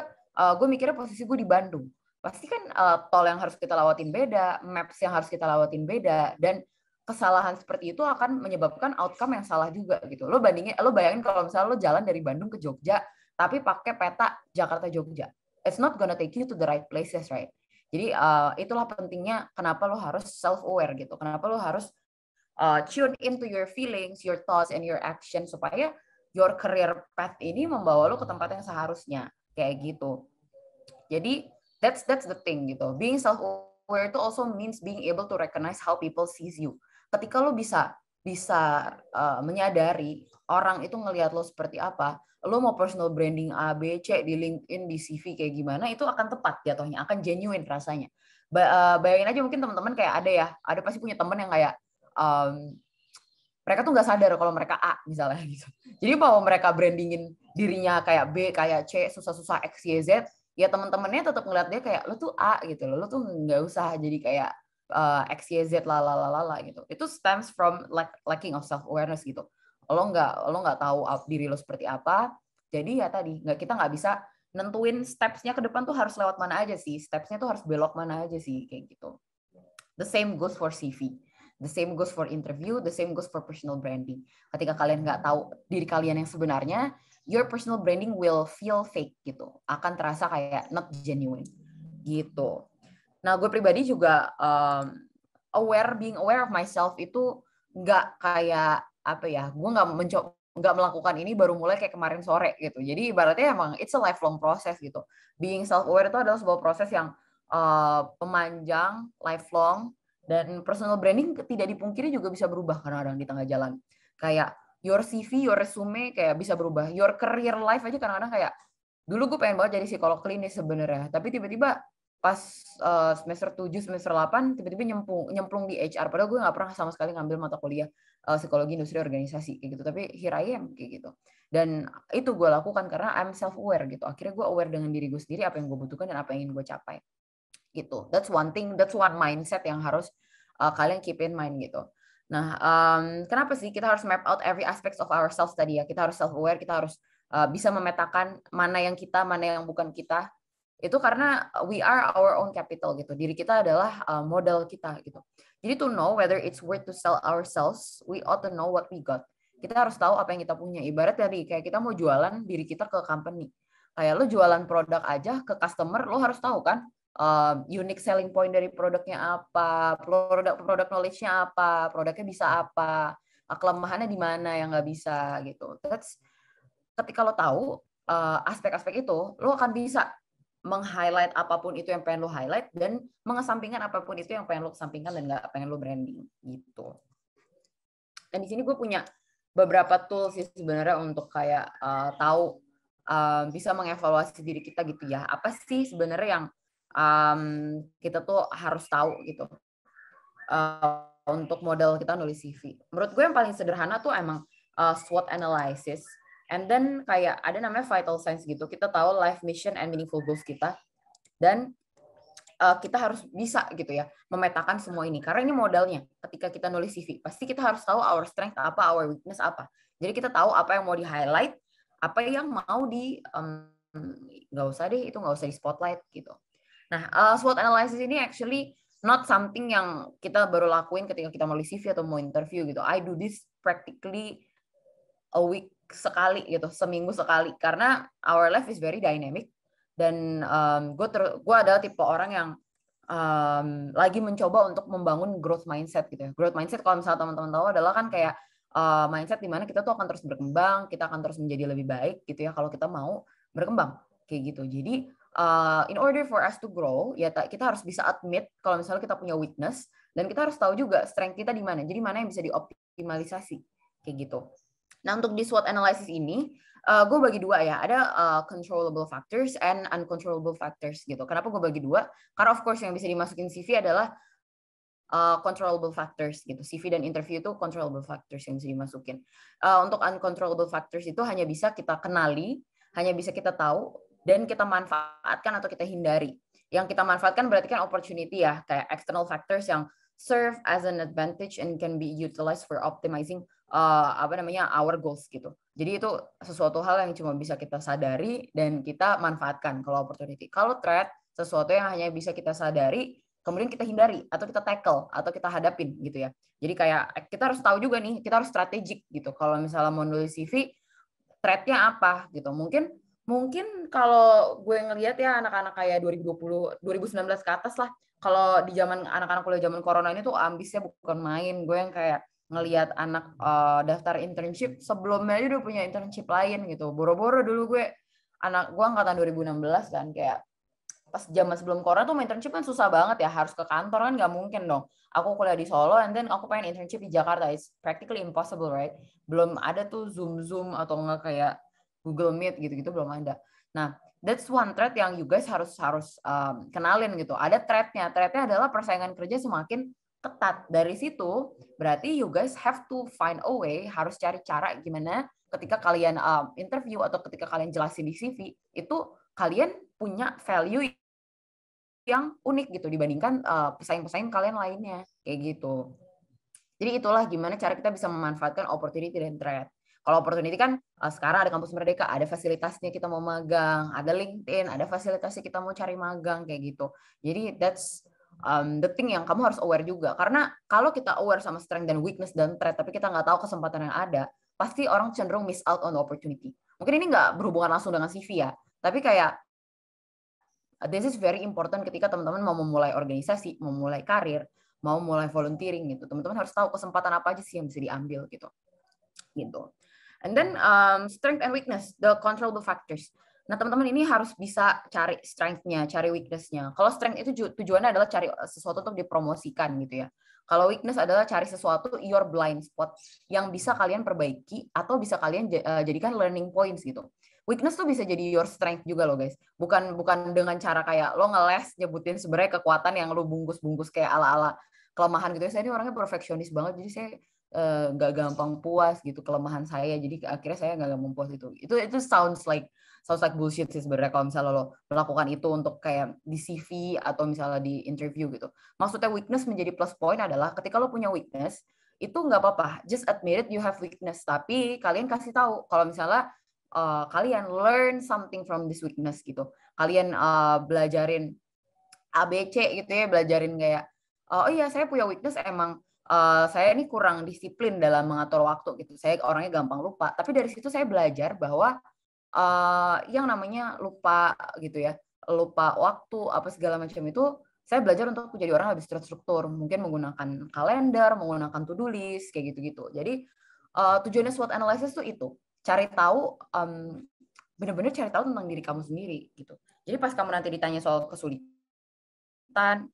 mikirnya posisi gue di Bandung. Pasti kan tol yang harus kita lewatin beda, maps yang harus kita lewatin beda, dan kesalahan seperti itu akan menyebabkan outcome yang salah juga gitu. Lo bayangin kalau misalnya lo jalan dari Bandung ke Jogja, tapi pakai peta Jakarta Jogja, it's not gonna take you to the right places, right? Jadi itulah pentingnya kenapa lo harus self aware gitu. Kenapa lo harus tune into your feelings, your thoughts, and your action supaya your career path ini membawa lo ke tempat yang seharusnya kayak gitu. Jadi that's the thing gitu. Being self-aware itu also means being able to recognize how people sees you. Ketika lo bisa menyadari orang itu ngelihat lo seperti apa, lo mau personal branding A, B, C di LinkedIn, di CV kayak gimana, itu akan tepat jatuhnya, akan genuine rasanya. Bayangin aja mungkin teman-teman kayak ada pasti punya teman yang kayak mereka tuh nggak sadar kalau mereka A misalnya gitu. Jadi mau mereka brandingin dirinya kayak B, kayak C, susah-susah X, Y, Z, ya teman-temannya tetap ngeliat dia kayak lo tuh A gitu loh, lo tuh nggak usah jadi kayak X, Y, Z lalalala gitu. Itu stems from lacking of self awareness gitu. Lo nggak tahu diri lo seperti apa. Jadi ya tadi kita nggak bisa nentuin steps-nya ke depan tuh harus lewat mana aja sih. Steps-nya tuh harus belok mana aja sih kayak gitu. The same goes for CV. The same goes for interview, the same goes for personal branding. Ketika kalian nggak tahu diri kalian yang sebenarnya, your personal branding will feel fake gitu. Akan terasa kayak not genuine gitu. Nah, gue pribadi juga being aware of myself itu nggak kayak apa ya, gue nggak melakukan ini baru mulai kayak kemarin sore gitu. Jadi ibaratnya emang it's a lifelong process gitu. Being self-aware itu adalah sebuah proses yang pemanjang, lifelong, dan personal branding tidak dipungkiri juga bisa berubah kadang-kadang di tengah jalan. Kayak your CV, your resume kayak bisa berubah. Your career life aja kadang-kadang kayak, dulu gue pengen banget jadi psikolog klinis sebenarnya. Tapi tiba-tiba pas semester 7, semester 8, tiba-tiba nyemplung di HR. Padahal gue nggak pernah sama sekali ngambil mata kuliah psikologi industri organisasi kayak gitu. Tapi here I am kayak gitu. Dan itu gue lakukan karena I'm self-aware gitu. Akhirnya gue aware dengan diri gue sendiri, apa yang gue butuhkan dan apa yang ingin gue capai. Gitu. That's one thing, that's one mindset yang harus kalian keep in mind gitu. Nah, kenapa sih kita harus map out every aspects of ourselves tadi ya? Kita harus self-aware, kita harus bisa memetakan mana yang kita, mana yang bukan kita. Itu karena we are our own capital gitu. Diri kita adalah modal kita gitu. Jadi to know whether it's worth to sell ourselves, we ought to know what we got. Kita harus tahu apa yang kita punya. Ibarat tadi kayak kita mau jualan diri kita ke company. Kayak lo jualan produk aja ke customer, lo harus tahu kan unique selling point dari produknya apa, produk knowledge-nya apa, produknya bisa apa, kelemahannya di mana yang nggak bisa gitu. That's ketika lo tahu aspek-aspek itu, lo akan bisa meng-highlight apapun itu yang pengen lo highlight dan mengesampingkan apapun itu yang pengen lo kesampingkan dan nggak pengen lo branding gitu. Dan di sini gue punya beberapa tools sih sebenarnya untuk kayak tahu bisa mengevaluasi diri kita gitu ya. Apa sih sebenarnya yang kita tuh harus tahu gitu untuk modal kita nulis CV. Menurut gue yang paling sederhana tuh emang SWOT analysis. And then kayak ada namanya vital signs gitu. Kita tahu life mission and meaningful goals kita. Dan kita harus bisa gitu ya memetakan semua ini. Karena ini modalnya ketika kita nulis CV. Pasti kita harus tahu our strength apa, our weakness apa. Jadi kita tahu apa yang mau di-highlight, apa yang mau nggak usah deh, itu nggak usah di-spotlight gitu. Nah, SWOT analysis ini actually not something yang kita baru lakuin ketika kita mau CV atau mau interview gitu. I do this practically a week sekali gitu, seminggu sekali. Karena our life is very dynamic. Dan gue adalah tipe orang yang lagi mencoba untuk membangun growth mindset gitu ya. Growth mindset kalau misalnya teman-teman tahu adalah kan kayak mindset di mana kita tuh akan terus berkembang, kita akan terus menjadi lebih baik gitu ya kalau kita mau berkembang kayak gitu. Jadi in order for us to grow, ya kita harus bisa admit kalau misalnya kita punya weakness dan kita harus tahu juga strength kita di mana. Jadi mana yang bisa dioptimalisasi kayak gitu. Nah, untuk di SWOT analysis ini gue bagi dua ya, ada controllable factors and uncontrollable factors gitu. Kenapa gue bagi dua? Karena of course yang bisa dimasukin CV adalah controllable factors gitu. CV dan interview itu controllable factors yang bisa dimasukin. Untuk uncontrollable factors itu hanya bisa kita kenali, hanya bisa kita tahu, dan kita manfaatkan atau kita hindari. Yang kita manfaatkan berarti kan opportunity ya, kayak external factors yang serve as an advantage and can be utilized for optimizing our goals gitu. Jadi itu sesuatu hal yang cuma bisa kita sadari dan kita manfaatkan kalau opportunity. Kalau threat, sesuatu yang hanya bisa kita sadari, kemudian kita hindari atau kita tackle atau kita hadapin gitu ya. Jadi kayak kita harus tahu juga nih, kita harus strategik gitu. Kalau misalnya mau nulis CV, threat-nya apa gitu. Mungkin kalau gue ngelihat ya anak-anak kayak 2020, 2019 ke atas lah. Kalau di zaman anak-anak kuliah zaman corona ini tuh ambisnya bukan main. Gue yang kayak ngelihat anak daftar internship sebelumnya aja udah punya internship lain gitu. Boro-boro dulu gue angkatan 2016 kan, kayak pas zaman sebelum corona tuh internship kan susah banget ya, harus ke kantor kan nggak mungkin dong. Aku kuliah di Solo and then aku pengen internship di Jakarta, it's practically impossible, right? Belum ada tuh Zoom atau nggak kayak Google Meet gitu-gitu, belum ada. Nah, that's one threat yang you guys harus kenalin gitu. Ada threatnya adalah persaingan kerja semakin ketat. Dari situ berarti you guys have to find a way, harus cari cara gimana ketika kalian interview atau ketika kalian jelasin di CV itu kalian punya value yang unik gitu dibandingkan pesaing-pesaing kalian lainnya kayak gitu. Jadi itulah gimana cara kita bisa memanfaatkan opportunity dan threat. Kalau opportunity kan sekarang ada Kampus Merdeka, ada fasilitasnya kita mau magang, ada LinkedIn, ada fasilitasnya kita mau cari magang kayak gitu. Jadi that's the thing yang kamu harus aware juga. Karena kalau kita aware sama strength dan weakness dan threat, tapi kita nggak tahu kesempatan yang ada, pasti orang cenderung miss out on the opportunity. Mungkin ini nggak berhubungan langsung dengan CV ya, tapi kayak this is very important ketika teman-teman mau memulai organisasi, mau mulai karir, mau mulai volunteering gitu. Teman-teman harus tahu kesempatan apa aja sih yang bisa diambil gitu. Gitu. And then strength and weakness, the controllable factors. Nah, teman-teman ini harus bisa cari strength-nya, cari weakness-nya. Kalau strength itu tujuannya adalah cari sesuatu untuk dipromosikan gitu ya. Kalau weakness adalah cari sesuatu your blind spot yang bisa kalian perbaiki atau bisa kalian jadikan learning points gitu. Weakness tuh bisa jadi your strength juga loh guys. Bukan dengan cara kayak lo ngeles nyebutin sebenarnya kekuatan yang lo bungkus-bungkus kayak ala-ala kelemahan gitu ya. Saya ini orangnya perfeksionis banget, jadi saya nggak gampang puas gitu kelemahan saya, jadi akhirnya saya nggak gampang puas. Itu sounds like bullshit sih sebenarnya kalau misalnya lo melakukan itu untuk kayak di CV atau misalnya di interview gitu. Maksudnya weakness menjadi plus point adalah ketika lo punya weakness itu nggak apa-apa, just admit it you have weakness, tapi kalian kasih tahu kalau misalnya kalian learn something from this weakness gitu, kalian belajarin ABC gitu ya, belajarin kayak oh iya saya punya weakness emang saya ini kurang disiplin dalam mengatur waktu gitu. Saya orangnya gampang lupa. Tapi dari situ saya belajar bahwa yang namanya lupa gitu ya, lupa waktu apa segala macam itu, saya belajar untuk menjadi orang lebih terstruktur. Mungkin menggunakan kalender, menggunakan to-do list kayak gitu-gitu. Jadi tujuannya SWOT analysis tuh itu, cari tahu benar-benar cari tahu tentang diri kamu sendiri gitu. Jadi pas kamu nanti ditanya soal kesulitan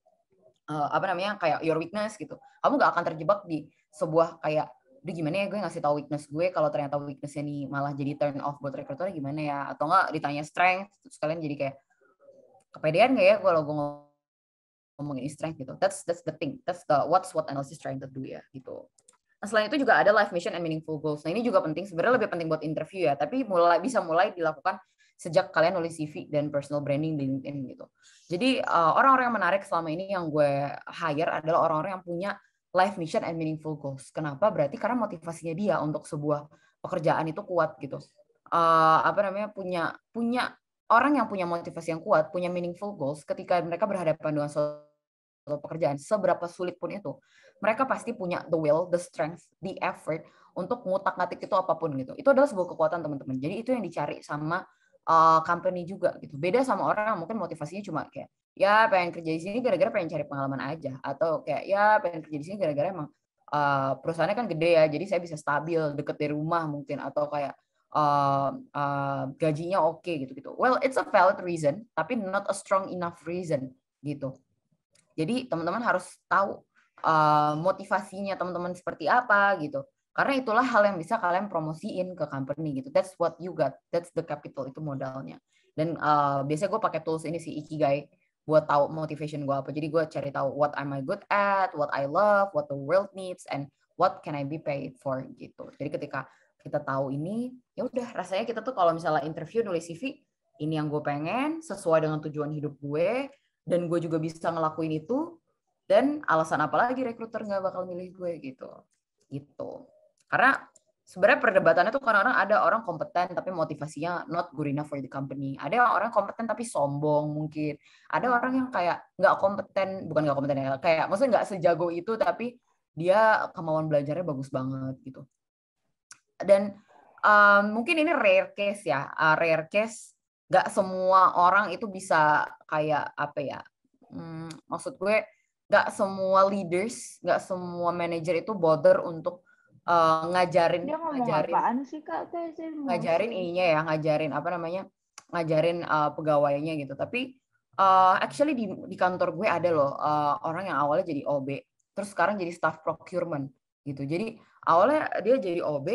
apa namanya kayak your weakness gitu, kamu nggak akan terjebak di sebuah kayak udah gimana ya gue ngasih tahu weakness gue kalau ternyata weaknessnya nih malah jadi turn off buat recruiter gimana ya, atau nggak ditanya strength terus kalian jadi kayak kepedean nggak ya kalau gue ngomongin strength gitu. That's the thing, that's the what's what analysis trying to do ya gitu. Nah, selain itu juga ada life mission and meaningful goals. Nah ini juga penting, sebenarnya lebih penting buat interview ya, tapi bisa mulai dilakukan sejak kalian nulis CV dan personal branding di LinkedIn gitu. Jadi orang-orang yang menarik selama ini yang gue hire adalah orang-orang yang punya life mission and meaningful goals. Kenapa? Berarti karena motivasinya dia untuk sebuah pekerjaan itu kuat gitu. Apa namanya punya orang yang punya motivasi yang kuat, punya meaningful goals ketika mereka berhadapan dengan suatu pekerjaan, seberapa sulit pun itu, mereka pasti punya the will, the strength, the effort untuk ngutak-ngatik itu apapun gitu. Itu adalah sebuah kekuatan teman-teman. Jadi itu yang dicari sama company juga gitu. Beda sama orang yang mungkin motivasinya cuma kayak ya pengen kerja di sini gara-gara pengen cari pengalaman aja, atau kayak ya pengen kerja di sini gara-gara emang perusahaannya kan gede ya, jadi saya bisa stabil deket dari rumah mungkin, atau kayak gajinya oke gitu-gitu. Well, it's a valid reason, tapi not a strong enough reason gitu. Jadi teman-teman harus tahu motivasinya teman-teman seperti apa gitu. Karena itulah hal yang bisa kalian promosiin ke company gitu. That's what you got. That's the capital, itu modalnya. Dan biasanya gue pakai tools ini sih, Ikigai, buat tahu motivation gue apa. Jadi gue cari tahu what am I good at, what I love, what the world needs, and what can I be paid for gitu. Jadi ketika kita tahu ini, ya udah rasanya kita tuh kalau misalnya interview nulis CV, ini yang gue pengen sesuai dengan tujuan hidup gue, dan gue juga bisa ngelakuin itu, dan alasan apa lagi rekruter nggak bakal milih gue gitu. Karena sebenarnya perdebatannya tuh kadang-kadang ada orang kompeten tapi motivasinya not good enough for the company. Ada orang kompeten tapi sombong mungkin. Ada orang yang kayak nggak kompeten, bukan nggak kompeten ya, kayak maksudnya nggak sejago itu tapi dia kemauan belajarnya bagus banget gitu. Dan mungkin ini rare case ya, rare case. Nggak semua orang itu bisa kayak apa ya? Maksud gue nggak semua leaders, nggak semua manager itu bother untuk ngajarin Dia ngomong apaan sih Kak? Kayak saya ngajarin ininya ya, ngajarin apa namanya, ngajarin pegawainya gitu. Tapi actually di kantor gue ada loh orang yang awalnya jadi OB, terus sekarang jadi staff procurement gitu. Jadi awalnya dia jadi OB,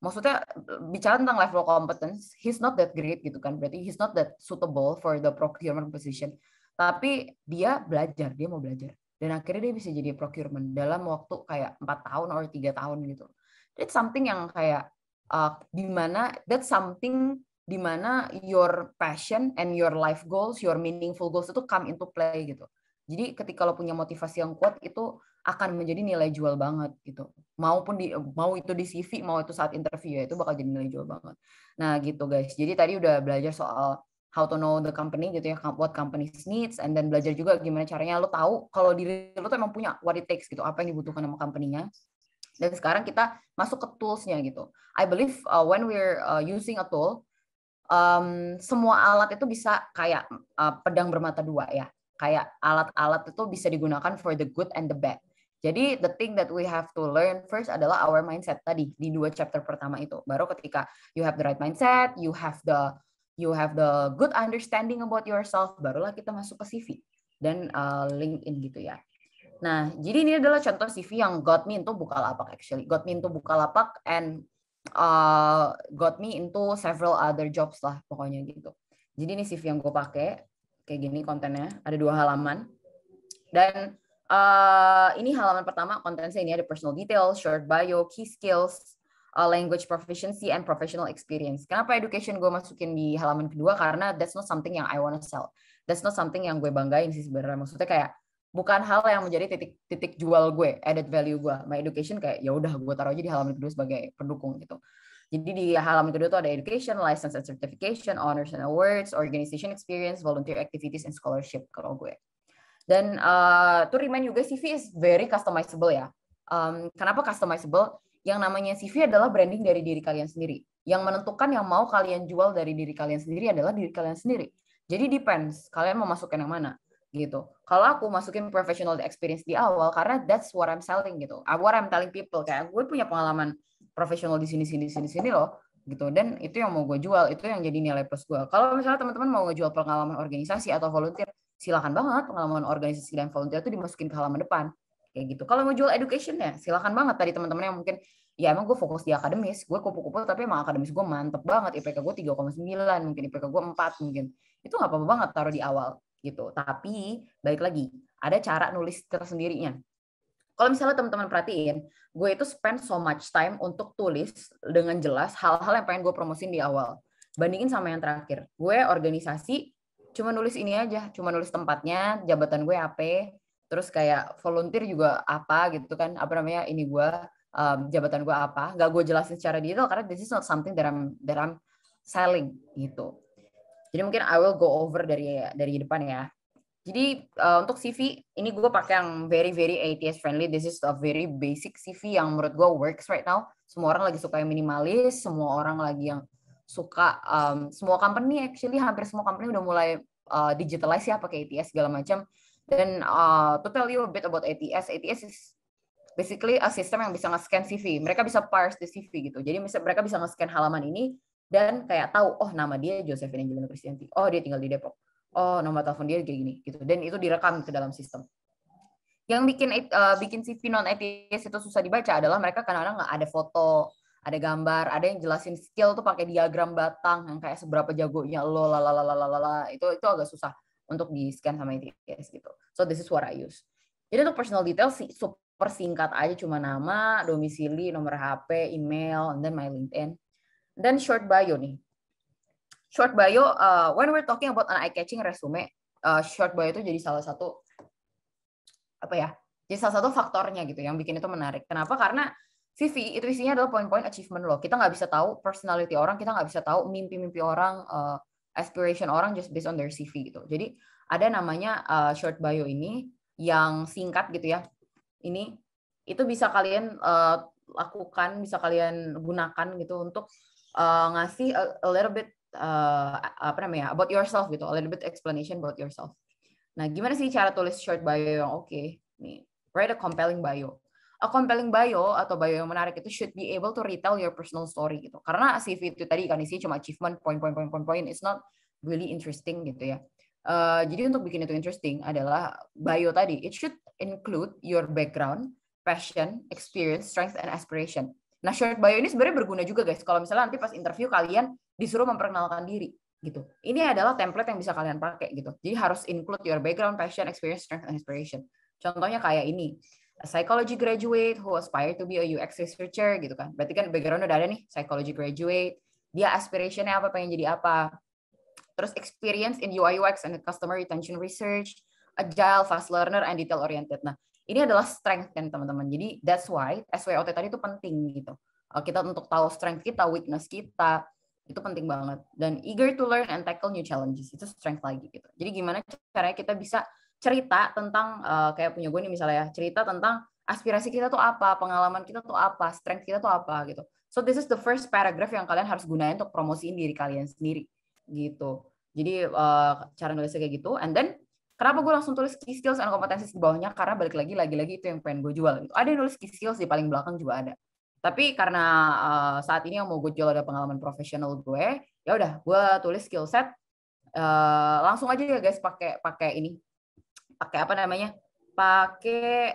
maksudnya bicara tentang level competence, he's not that great gitu kan, berarti he's not that suitable for the procurement position. Tapi dia belajar, dia mau belajar. Dan akhirnya dia bisa jadi procurement dalam waktu kayak 4 tahun atau 3 tahun gitu. It's something yang kayak that's something di mana your passion and your life goals, your meaningful goals itu come into play gitu. Jadi ketika lo punya motivasi yang kuat itu akan menjadi nilai jual banget gitu. Mau itu di CV, mau itu saat interview ya itu bakal jadi nilai jual banget. Nah gitu guys. Jadi tadi udah belajar soal how to know the company gitu ya, what company needs, and then belajar juga gimana caranya lo tahu kalau diri lo tuh emang punya what it takes gitu, apa yang dibutuhkan sama company-nya. Dan sekarang kita masuk ke tools-nya gitu. I believe when we're using a tool, semua alat itu bisa kayak pedang bermata dua ya. Kayak alat-alat itu bisa digunakan for the good and the bad. Jadi the thing that we have to learn first adalah our mindset tadi di 2 chapter pertama itu. Baru ketika you have the right mindset, you have the good understanding about yourself, barulah kita masuk ke CV dan LinkedIn gitu ya. Nah, jadi ini adalah contoh CV yang got me into Bukalapak actually. Got me into Bukalapak and got me into several other jobs lah pokoknya gitu. Jadi ini CV yang gue pakai kayak gini kontennya, ada 2 halaman. Dan ini halaman pertama kontennya ini ada personal details, short bio, key skills, language proficiency and professional experience. Kenapa education gue masukin di halaman kedua? Karena that's not something yang I wanna sell. That's not something yang gue banggain sih sebenarnya. Maksudnya kayak bukan hal yang menjadi titik jual gue, added value gue. My education kayak ya udah gue taruh aja di halaman kedua sebagai pendukung gitu. Jadi di halaman kedua tuh ada education, license and certification, honors and awards, organization experience, volunteer activities and scholarship kalau gue. Dan to remind juga CV is very customizable ya. Kenapa customizable? Yang namanya CV adalah branding dari diri kalian sendiri. Yang menentukan yang mau kalian jual dari diri kalian sendiri adalah diri kalian sendiri. Jadi depends kalian mau masukkan yang mana gitu. Kalau aku masukin professional experience di awal karena that's what I'm selling gitu. What I'm telling people kayak gue punya pengalaman profesional di sini loh gitu. Dan itu yang mau gue jual, itu yang jadi nilai plus gue. Kalau misalnya teman-teman mau ngejual pengalaman organisasi atau volunteer, silakan banget pengalaman organisasi dan volunteer itu dimasukin ke halaman depan kayak gitu. Kalau mau jual education ya silakan banget. Tadi teman-teman yang mungkin ya emang gue fokus di akademis, gue kupu-kupu tapi emang akademis gue mantep banget, IPK gue 3,9, mungkin IPK gue 4 mungkin. Itu nggak apa-apa banget taruh di awal gitu. Tapi balik lagi, ada cara nulis tersendirinya. Kalau misalnya teman-teman perhatiin, gue itu spend so much time untuk tulis dengan jelas hal-hal yang pengen gue promosin di awal. Bandingin sama yang terakhir. Gue organisasi cuma nulis ini aja, cuma nulis tempatnya, jabatan gue apa, terus kayak volunteer juga apa gitu kan, apa namanya ini gue jabatan gue apa, nggak gue jelasin secara detail karena this is not something that I'm selling gitu. Jadi mungkin I will go over dari depan ya. Jadi untuk CV ini gue pakai yang very ATS friendly. This is a very basic CV yang menurut gue works right now. Semua orang lagi suka yang minimalis, semua orang lagi yang suka semua company actually hampir semua company udah mulai digitalize ya pakai ATS segala macam. Dan to tell you a bit about ATS is basically a system yang bisa nge-scan CV. Mereka bisa parse the CV gitu. Jadi mereka bisa nge-scan halaman ini dan kayak tahu oh nama dia Josephine Angelina Kristianti. Oh dia tinggal di Depok. Oh nomor telepon dia kayak gini gitu, dan itu direkam ke dalam sistem. Yang bikin CV non ATS itu susah dibaca adalah mereka kadang-kadang nggak ada foto, ada gambar, ada yang jelasin skill tuh pakai diagram batang yang kayak seberapa jagonya lo itu agak susah untuk di scan sama ATS gitu. So this is what I use. Jadi untuk personal details super singkat aja, cuma nama, domisili, nomor HP, email, and then my LinkedIn. Dan short bio nih. Short bio, when we're talking about an eye-catching resume, short bio itu jadi salah satu jadi salah satu faktornya gitu yang bikin itu menarik. Kenapa? Karena CV itu isinya adalah poin-poin achievement lo. Kita nggak bisa tahu personality orang, kita nggak bisa tahu mimpi-mimpi orang, aspiration orang just based on their CV gitu. Jadi ada namanya short bio ini yang singkat gitu ya. Ini itu bisa kalian lakukan, bisa kalian gunakan gitu untuk ngasih a little bit about yourself gitu, a little bit explanation about yourself. Nah, gimana sih cara tulis short bio yang oke? Nih, write a compelling bio. A compelling bio atau bio yang menarik itu should be able to retell your personal story gitu. Karena CV itu tadi kan isinya cuma achievement, point. It's not really interesting gitu ya. Jadi untuk bikin itu interesting adalah bio tadi. It should include your background, passion, experience, strength, and aspiration. Nah, short bio ini sebenarnya berguna juga guys. Kalau misalnya nanti pas interview kalian disuruh memperkenalkan diri gitu. Ini adalah template yang bisa kalian pakai gitu. Jadi harus include your background, passion, experience, strength, and aspiration. Contohnya kayak ini. A psychology graduate who aspire to be a UX researcher gitu kan. Berarti kan background udah ada nih, psychology graduate. Dia aspirationnya apa, pengen jadi apa. Terus experience in UI UX and customer retention research, agile, fast learner, and detail oriented. Nah, ini adalah strength kan teman-teman. Jadi that's why SWOT tadi itu penting gitu. Kita untuk tahu strength kita, weakness kita, itu penting banget. Dan eager to learn and tackle new challenges, itu strength lagi gitu. Jadi gimana caranya kita bisa cerita tentang kayak punya gue nih misalnya ya, cerita tentang aspirasi kita tuh apa, pengalaman kita tuh apa, strength kita tuh apa gitu. So this is the first paragraph yang kalian harus gunain untuk promosiin diri kalian sendiri gitu. Jadi cara nulisnya kayak gitu. And then kenapa gue langsung tulis key skills and competencies di bawahnya? Karena balik lagi itu yang pengen gue jual. Gitu. Ada yang nulis key skills di paling belakang juga ada. Tapi karena saat ini yang mau gue jual ada pengalaman profesional gue, ya udah gue tulis skill set. Langsung aja ya guys pakai ini, pakai apa namanya? Pakai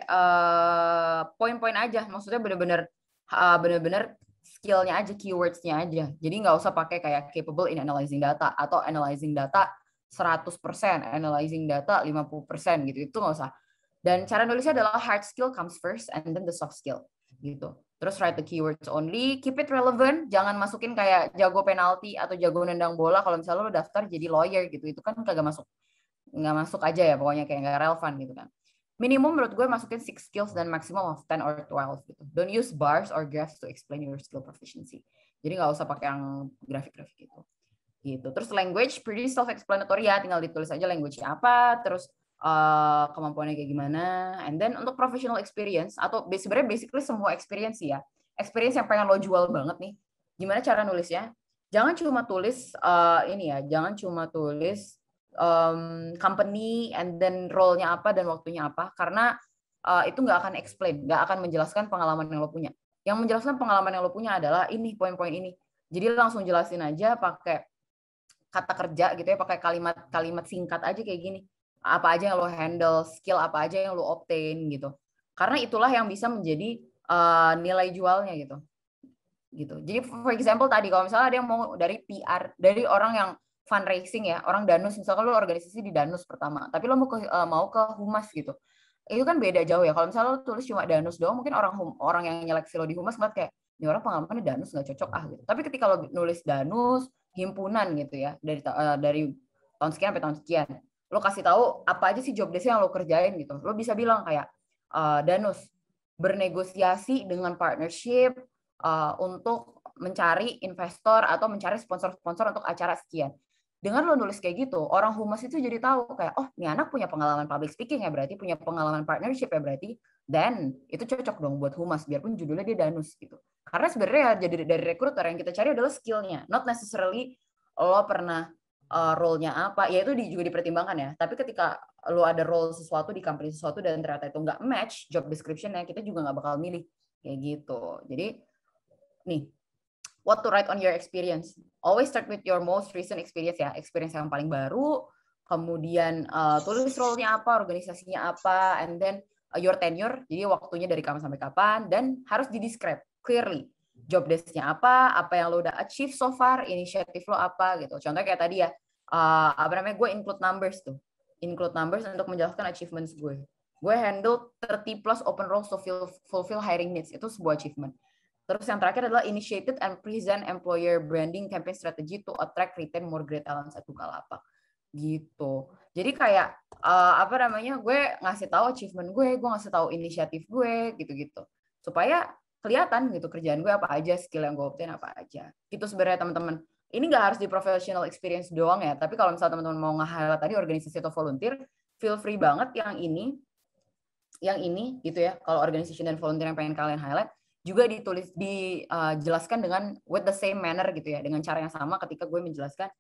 poin-poin aja. Maksudnya bener-bener skillnya aja, keywords-nya aja. Jadi nggak usah pakai kayak capable in analyzing data atau analyzing data 100%, analyzing data 50% gitu. Itu nggak usah. Dan cara nulisnya adalah hard skill comes first and then the soft skill gitu. Terus write the keywords only, keep it relevant, jangan masukin kayak jago penalti atau jago nendang bola kalau misalnya lo daftar jadi lawyer gitu. Itu kan kagak masuk. Nggak masuk aja ya, pokoknya kayak nggak relevan gitu kan. Minimum menurut gue masukin 6 skills dan maximum of 10 or 12 gitu. Don't use bars or graphs to explain your skill proficiency. Jadi nggak usah pakai yang grafik-grafik gitu. Terus language pretty self-explanatory ya, tinggal ditulis aja language-nya apa, terus kemampuannya kayak gimana. And then untuk professional experience atau sebenarnya basically semua experience ya. Experience yang pengen lo jual banget nih. Gimana cara nulisnya? Jangan cuma tulis jangan cuma tulis company and then role-nya apa dan waktunya apa, karena itu nggak akan explain, nggak akan menjelaskan pengalaman yang lo punya. Yang menjelaskan pengalaman yang lo punya adalah ini, poin-poin ini. Jadi langsung jelasin aja pakai kata kerja gitu ya, pakai kalimat singkat aja kayak gini. Apa aja yang lo handle, skill apa aja yang lo obtain gitu. Karena itulah yang bisa menjadi nilai jualnya gitu. Jadi for example tadi kalau misalnya ada yang mau dari PR, dari orang yang fundraising ya, orang danus, misalkan lo organisasi di danus pertama, tapi lo mau ke humas gitu, itu kan beda jauh ya. Kalau misalnya lo tulis cuma danus doang, mungkin orang yang nyeleksi lo di humas ngeliat kayak ini orang pengalamannya danus nggak cocok gitu. Tapi ketika lo nulis danus himpunan gitu ya, dari tahun sekian sampai tahun sekian, lo kasih tahu apa aja sih job desk yang lo kerjain gitu, lo bisa bilang kayak danus bernegosiasi dengan partnership untuk mencari investor atau mencari sponsor-sponsor untuk acara sekian. Dengan lo nulis kayak gitu, orang humas itu jadi tahu kayak, oh, ini anak punya pengalaman public speaking ya berarti, punya pengalaman partnership ya berarti, dan itu cocok dong buat humas, biarpun judulnya dia danus gitu. Karena sebenarnya jadi dari recruiter yang kita cari adalah skill-nya, not necessarily lo pernah role-nya apa, ya itu juga dipertimbangkan ya. Tapi ketika lo ada role sesuatu di company sesuatu dan ternyata itu nggak match job description-nya, kita juga nggak bakal milih kayak gitu. Jadi nih, what to write on your experience. Always start with your most recent experience ya, experience yang paling baru, kemudian tulis role-nya apa, organisasinya apa, and then your tenure, jadi waktunya dari kapan sampai kapan, dan harus di-describe clearly. Job desk-nya apa yang lo udah achieve so far, inisiatif lo apa gitu. Contohnya kayak tadi ya, gue include numbers tuh. Include numbers untuk menjelaskan achievements gue. Gue handle 30 plus open roles to fulfill hiring needs, itu sebuah achievement. Terus yang terakhir adalah initiated and present employer branding campaign strategy to attract, retain more great talents at Bukalapak. Gitu. Jadi kayak gue ngasih tahu achievement gue ngasih tahu inisiatif gue gitu-gitu. Supaya kelihatan gitu kerjaan gue apa aja, skill yang gue obtain apa aja. Gitu sebenarnya teman-teman. Ini nggak harus di professional experience doang ya, tapi kalau misalnya teman-teman mau nge-highlight tadi organisasi atau volunteer, feel free banget yang ini gitu ya. Kalau organisasi dan volunteer yang pengen kalian highlight, juga dijelaskan dengan with the same manner gitu ya, dengan cara yang sama ketika gue menjelaskan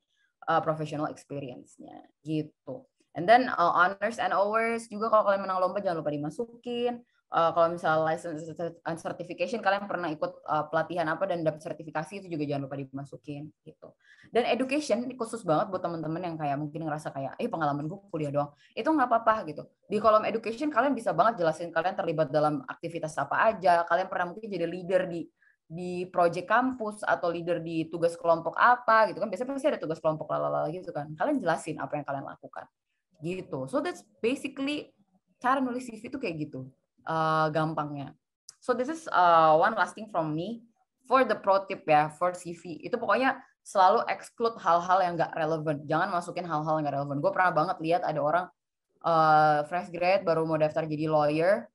professional experience-nya gitu. And then honors and awards juga, kalau kalian menang lomba jangan lupa dimasukin. Kalau misalnya license and certification, kalian pernah ikut pelatihan apa dan dapat sertifikasi, itu juga jangan lupa dimasukin gitu. Dan education ini khusus banget buat teman-teman yang kayak mungkin ngerasa kayak pengalaman gue kuliah doang, itu nggak apa-apa gitu. Di kolom education kalian bisa banget jelasin kalian terlibat dalam aktivitas apa aja, kalian pernah mungkin jadi leader di project kampus atau leader di tugas kelompok apa gitu kan, biasanya pasti ada tugas kelompok lalala gitu kan, kalian jelasin apa yang kalian lakukan gitu. So that's basically cara nulis CV itu kayak gitu. Gampangnya. So this is one last thing from me for the pro tip ya, for CV itu pokoknya selalu exclude hal-hal yang nggak relevan, jangan masukin hal-hal yang nggak relevan. Gue pernah banget lihat ada orang fresh grad baru mau daftar jadi lawyer,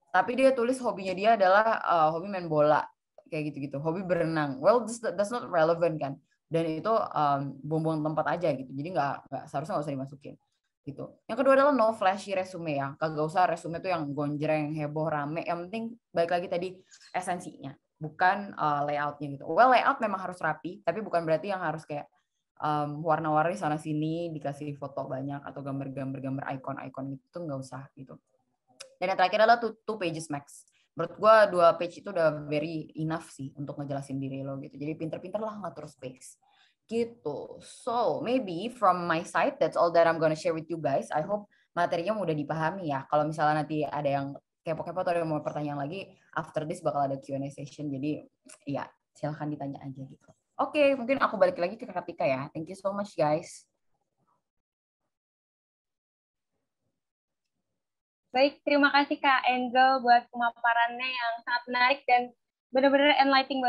tapi dia tulis hobinya dia adalah hobi main bola kayak gitu-gitu, hobi berenang. Well, that's not relevant kan, dan itu buang-buang tempat aja gitu, jadi seharusnya nggak usah dimasukin gitu. Yang kedua adalah no flashy resume ya. Kagak usah resume tuh yang gonjreng, heboh, rame. Yang penting balik lagi tadi esensinya, bukan layoutnya gitu. Well, layout memang harus rapi, tapi bukan berarti yang harus kayak warna-warni sana sini, dikasih foto banyak atau gambar-gambar icon-icon gitu, nggak usah gitu. Dan yang terakhir adalah two pages max. Menurut gue 2 page itu udah very enough sih untuk ngejelasin diri lo gitu. Jadi pinter-pinter lah ngatur space. Gitu. So, maybe from my side, that's all that I'm gonna share with you guys. I hope materinya mudah dipahami ya. Kalau misalnya nanti ada yang kepo-kepo atau ada yang mau pertanyaan lagi, after this bakal ada Q&A session. Jadi, ya, silahkan ditanya aja gitu. Oke, mungkin aku balik lagi ke Kak Tika ya. Thank you so much, guys. Baik, terima kasih Kak Angel buat pemaparannya yang sangat menarik dan benar-benar enlightening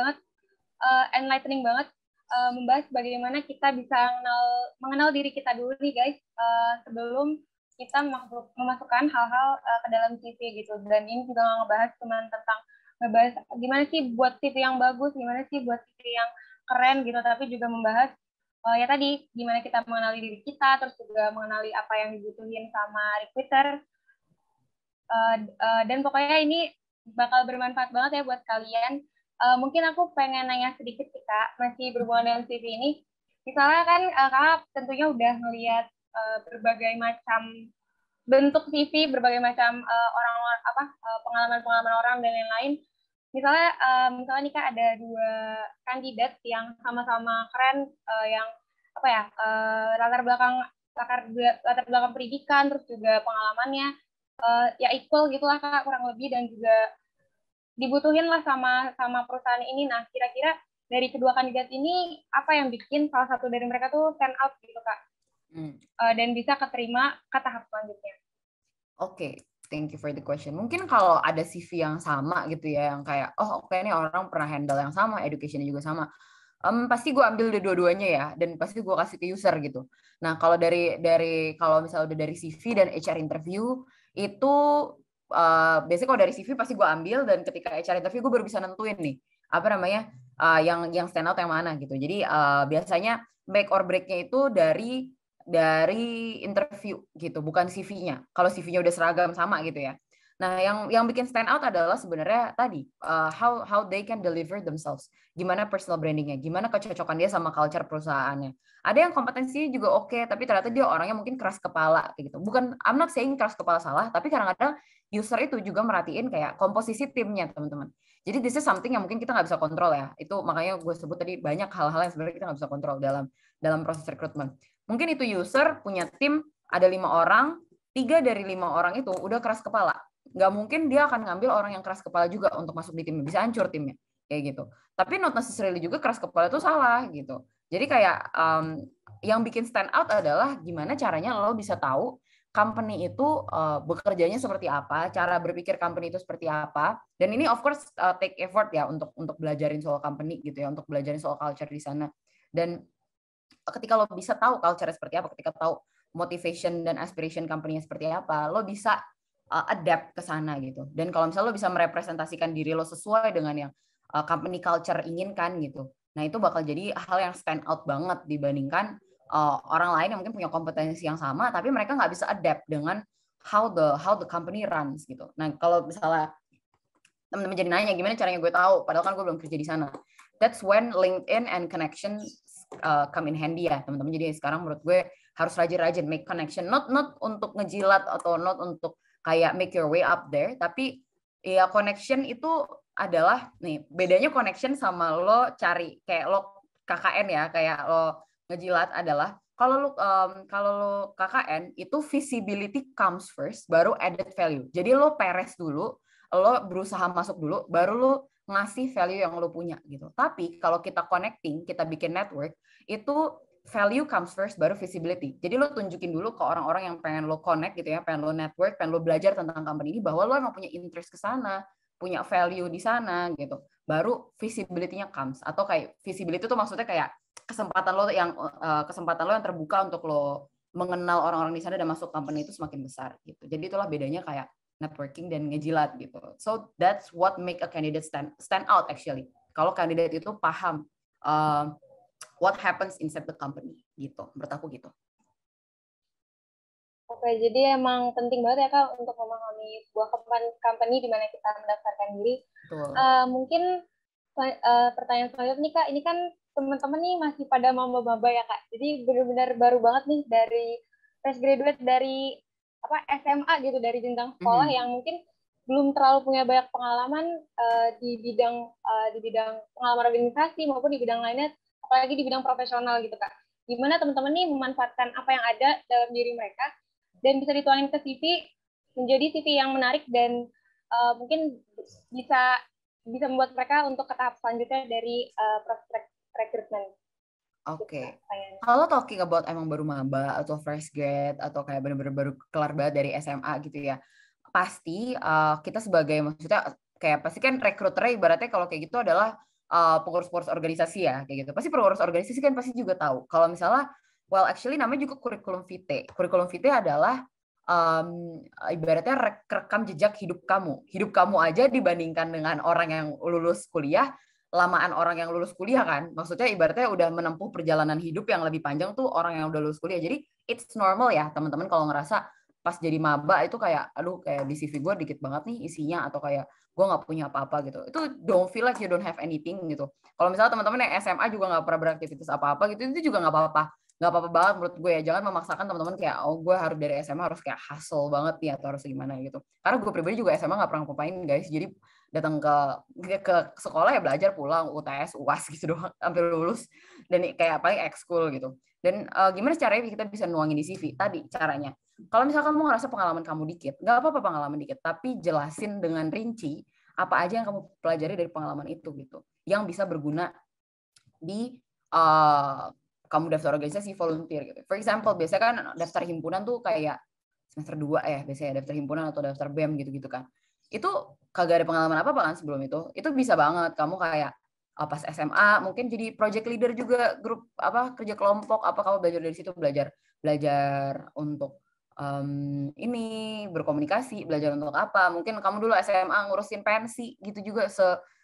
banget. Membahas bagaimana kita bisa mengenal diri kita dulu nih guys, sebelum kita memasukkan hal-hal ke dalam CV gitu. Dan ini juga ngebahas gimana sih buat CV yang bagus, gimana sih buat CV yang keren gitu, tapi juga membahas ya tadi gimana kita mengenali diri kita, terus juga mengenali apa yang dibutuhin sama recruiter. Dan pokoknya ini bakal bermanfaat banget ya buat kalian. Mungkin aku pengen nanya sedikit sih Kak, masih berhubungan dengan CV ini. Misalnya kan Kak tentunya udah ngelihat berbagai macam bentuk CV, berbagai macam pengalaman-pengalaman orang dan lain-lain. Misalnya nih Kak ada 2 kandidat yang sama-sama keren, yang latar belakang pendidikan, terus juga pengalamannya ya equal gitulah Kak kurang lebih, dan juga dibutuhin lah sama perusahaan ini. Nah, kira-kira dari kedua kandidat ini apa yang bikin salah satu dari mereka tuh stand out gitu Kak, dan bisa keterima ke tahap selanjutnya? Oke, thank you for the question. Mungkin kalau ada CV yang sama gitu ya, yang kayak oke, ini orang pernah handle yang sama, education-nya juga sama, pasti gue ambil dua-duanya ya, dan pasti gue kasih ke user gitu. Nah, kalau kalau misalnya udah dari CV dan HR interview itu biasanya kalau dari CV pasti gue ambil, dan ketika HR interview gue baru bisa nentuin nih yang stand out yang mana gitu. Jadi biasanya make or break-nya itu dari interview gitu, bukan CV-nya. Kalau CV-nya udah seragam sama gitu ya. Nah, yang bikin stand out adalah sebenarnya tadi how they can deliver themselves. Gimana personal brandingnya, gimana kecocokan dia sama culture perusahaannya. Ada yang kompetensinya juga oke, tapi ternyata dia orangnya mungkin keras kepala gitu. Bukan, I'm not saying keras kepala salah, tapi kadang-kadang user itu juga merhatiin kayak komposisi timnya, teman-teman. Jadi this is something yang mungkin kita nggak bisa kontrol ya. Itu makanya gue sebut tadi banyak hal-hal yang sebenarnya kita nggak bisa kontrol dalam proses rekrutmen. Mungkin itu user punya tim ada 5 orang, 3 dari 5 orang itu udah keras kepala. Nggak mungkin dia akan ngambil orang yang keras kepala juga untuk masuk di timnya, bisa hancur timnya kayak gitu. Tapi not necessarily juga keras kepala itu salah gitu. Jadi kayak yang bikin stand out adalah gimana caranya lo bisa tahu company itu bekerjanya seperti apa, cara berpikir company itu seperti apa. Dan ini of course take effort ya untuk belajarin soal company gitu ya, untuk belajarin soal culture di sana. Dan ketika lo bisa tahu culture seperti apa, ketika tahu motivation dan aspiration company-nya seperti apa, lo bisa adapt ke sana gitu. Dan kalau misalnya lo bisa merepresentasikan diri lo sesuai dengan yang company culture inginkan gitu, nah itu bakal jadi hal yang stand out banget dibandingkan orang lain yang mungkin punya kompetensi yang sama, tapi mereka nggak bisa adapt dengan how the company runs gitu. Nah, kalau misalnya teman-teman jadi nanya gimana caranya gue tahu, padahal kan gue belum kerja di sana. That's when LinkedIn and connection come in handy ya, teman-teman. Jadi sekarang menurut gue harus rajin-rajin make connection, not untuk ngejilat atau not untuk kayak make your way up there, tapi ya connection itu adalah nih bedanya connection sama lo cari kayak lo KKN ya, kayak lo ngejilat adalah kalau lo KKN itu visibility comes first, baru added value. Jadi lo peres dulu, lo berusaha masuk dulu, baru lo ngasih value yang lo punya gitu. Tapi kalau kita connecting, kita bikin network, itu value comes first, baru visibility. Jadi lo tunjukin dulu ke orang-orang yang pengen lo connect gitu ya, pengen lo network, pengen lo belajar tentang company ini, bahwa lo emang punya interest ke sana, punya value di sana gitu. Baru visibility-nya comes. Atau kayak visibility itu maksudnya kayak kesempatan lo yang terbuka untuk lo mengenal orang-orang di sana dan masuk company itu semakin besar gitu. Jadi itulah bedanya kayak networking dan ngejilat gitu. So that's what make a candidate stand out actually. Kalau kandidat itu paham what happens inside the company gitu. Menurut aku gitu. Oke, jadi emang penting banget ya Kak untuk memahami sebuah company di mana kita mendaftarkan diri. Mungkin pertanyaan selanjutnya nih Kak, ini kan teman-teman nih masih pada maba-maba ya Kak. Jadi benar-benar baru banget nih dari fresh graduate dari SMA gitu, dari jenjang sekolah yang mungkin belum terlalu punya banyak pengalaman di bidang pengalaman organisasi maupun di bidang lainnya, apalagi di bidang profesional gitu Kak. Gimana teman-teman nih memanfaatkan apa yang ada dalam diri mereka dan bisa dituangin ke CV menjadi CV yang menarik dan mungkin bisa membuat mereka untuk ke tahap selanjutnya dari proses rekrutmen. Oke. Kalau talking about emang baru maba atau fresh grad atau kayak bener-bener baru kelar banget dari SMA gitu ya, pasti kita sebagai maksudnya kayak pasti kan rekruternya ibaratnya kalau kayak gitu adalah pengurus-pengurus organisasi ya kayak gitu. Pasti pengurus organisasi kan pasti juga tahu. Kalau misalnya well actually namanya juga kurikulum vitae. Kurikulum vitae adalah ibaratnya rekam jejak hidup kamu. Hidup kamu aja dibandingkan dengan orang yang lulus kuliah, lamaan orang yang lulus kuliah kan. Maksudnya ibaratnya udah menempuh perjalanan hidup yang lebih panjang tuh orang yang udah lulus kuliah. Jadi it's normal ya teman-teman kalau ngerasa pas jadi maba itu kayak aduh kayak di CV gue dikit banget nih isinya atau kayak gue nggak punya apa-apa gitu. Itu don't feel like you don't have anything gitu. Kalau misalnya teman-teman yang SMA juga nggak pernah beraktivitas apa-apa gitu, itu juga nggak apa-apa. Nggak apa-apa banget menurut gue ya. Jangan memaksakan teman-teman kayak oh gue harus dari SMA harus kayak hustle banget nih atau harus gimana gitu. Karena gue pribadi juga SMA nggak pernah ngapain guys. Jadi datang ke sekolah ya belajar, pulang UTS UAS gitu doang sampai lulus, dan kayak paling ekskul gitu. Dan gimana caranya kita bisa nuangin di CV tadi caranya, kalau misalkan kamu ngerasa pengalaman kamu dikit, nggak apa-apa pengalaman dikit, tapi jelasin dengan rinci apa aja yang kamu pelajari dari pengalaman itu gitu, yang bisa berguna di kamu daftar organisasi volunteer gitu. For example, biasanya kan daftar himpunan tuh kayak semester 2 ya biasanya daftar himpunan atau daftar BEM gitu-gitu kan. Itu kagak ada pengalaman apa-apa kan sebelum itu bisa banget kamu kayak pas SMA mungkin jadi project leader juga, grup kerja kelompok kamu belajar dari situ, belajar untuk ini berkomunikasi, belajar untuk apa, mungkin kamu dulu SMA ngurusin pensi gitu juga,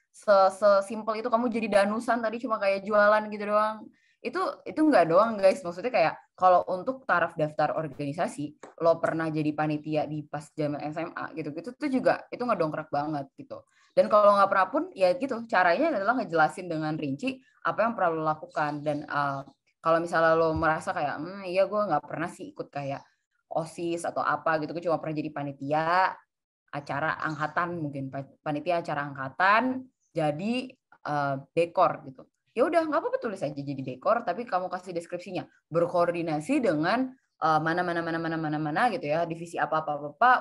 sesimpel itu kamu jadi danusan tadi cuma kayak jualan gitu doang. Itu nggak doang guys, maksudnya kayak kalau untuk taraf daftar organisasi lo pernah jadi panitia di pas zaman SMA gitu tuh juga itu ngedongkrak banget gitu. Dan kalau nggak pernah pun ya gitu, caranya adalah ngejelasin dengan rinci apa yang perlu lo lakukan. Dan kalau misalnya lo merasa kayak iya gue nggak pernah sih ikut kayak OSIS atau apa gitu, gue cuma pernah jadi panitia acara angkatan, mungkin panitia acara angkatan jadi dekor gitu. Ya udah nggak apa-apa tulis aja jadi dekor, tapi kamu kasih deskripsinya berkoordinasi dengan mana gitu ya, divisi apa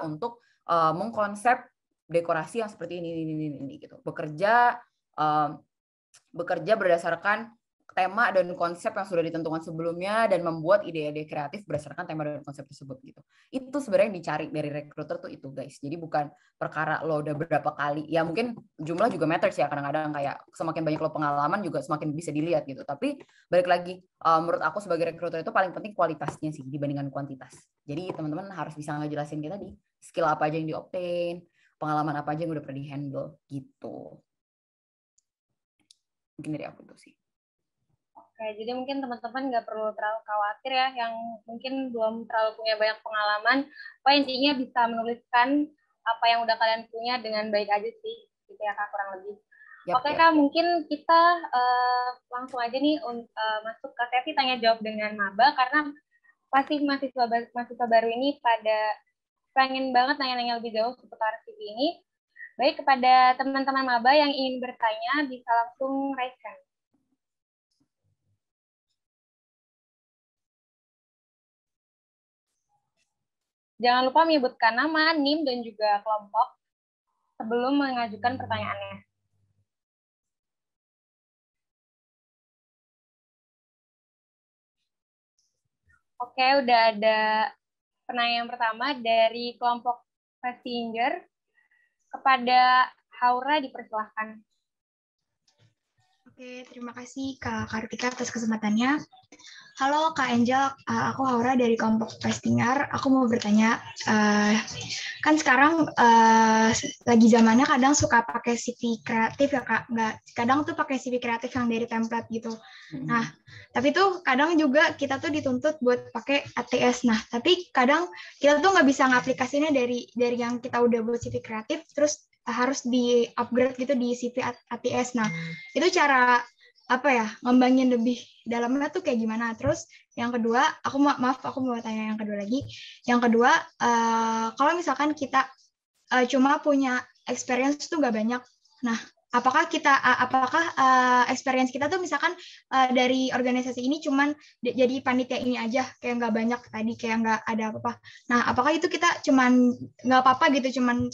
untuk mengkonsep dekorasi yang seperti ini gitu. Bekerja berdasarkan tema dan konsep yang sudah ditentukan sebelumnya dan membuat ide-ide kreatif berdasarkan tema dan konsep tersebut gitu. Itu sebenarnya yang dicari dari recruiter tuh itu guys. Jadi bukan perkara lo udah berapa kali. Ya mungkin jumlah juga matters ya, kadang-kadang kayak semakin banyak lo pengalaman juga semakin bisa dilihat gitu. Tapi balik lagi menurut aku sebagai recruiter itu paling penting kualitasnya sih dibandingkan kuantitas. Jadi teman-teman harus bisa ngejelasin kita tadi skill apa aja yang di-obtain, pengalaman apa aja yang udah pernah di-handle gitu. Mungkin dari aku itu sih. Oke, jadi mungkin teman-teman nggak perlu terlalu khawatir ya, yang mungkin belum terlalu punya banyak pengalaman. Intinya bisa menuliskan apa yang udah kalian punya dengan baik aja sih, gitu ya Kak, kurang lebih. Oke Kak, mungkin kita langsung aja nih masuk ke sesi tanya jawab dengan maba, karena pasti mahasiswa baru ini pada pengen banget nanya-nanya lebih jauh seputar CV ini. Baik, kepada teman-teman maba yang ingin bertanya bisa langsung raise hand. Jangan lupa menyebutkan nama, NIM, dan juga kelompok sebelum mengajukan pertanyaannya. Oke, udah ada penanya yang pertama dari kelompok passenger. Kepada Haura dipersilahkan. Oke, terima kasih Kak Kartika atas kesempatannya. Halo Kak Angel, aku Haura dari kelompok Pestingar. Aku mau bertanya, kan sekarang lagi zamannya kadang suka pakai CV kreatif ya Kak, kadang tuh pakai CV kreatif yang dari template gitu. Nah, tapi tuh kadang juga kita tuh dituntut buat pakai ATS. Nah, tapi kadang kita tuh nggak bisa ngaplikasinya dari yang kita udah buat CV kreatif, terus harus di-upgrade gitu di CV ATS. Nah, itu cara apa ya, ngembangin lebih dalamnya tuh kayak gimana. Terus yang kedua, aku mau tanya yang kedua lagi. Yang kedua, kalau misalkan kita cuma punya experience tuh nggak banyak. Nah, apakah experience kita tuh misalkan dari organisasi ini cuman jadi panitia ini aja, kayak nggak banyak tadi, kayak nggak ada apa-apa. Nah, apakah itu kita cuman nggak apa-apa gitu, cuman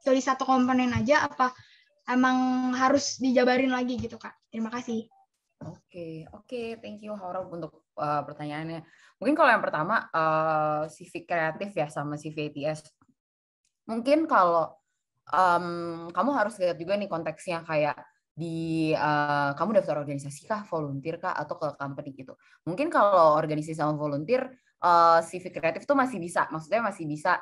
tulis satu komponen aja, apa emang harus dijabarin lagi gitu Kak? Terima kasih. Oke, thank you Haura untuk pertanyaannya. Mungkin kalau yang pertama CV kreatif ya sama CV ATS. Mungkin kalau kamu harus lihat juga nih konteksnya, kayak di kamu daftar organisasi kah, volunteer kah, atau ke company gitu. Mungkin kalau organisasi sama volunteer, CV kreatif tuh masih bisa, maksudnya masih bisa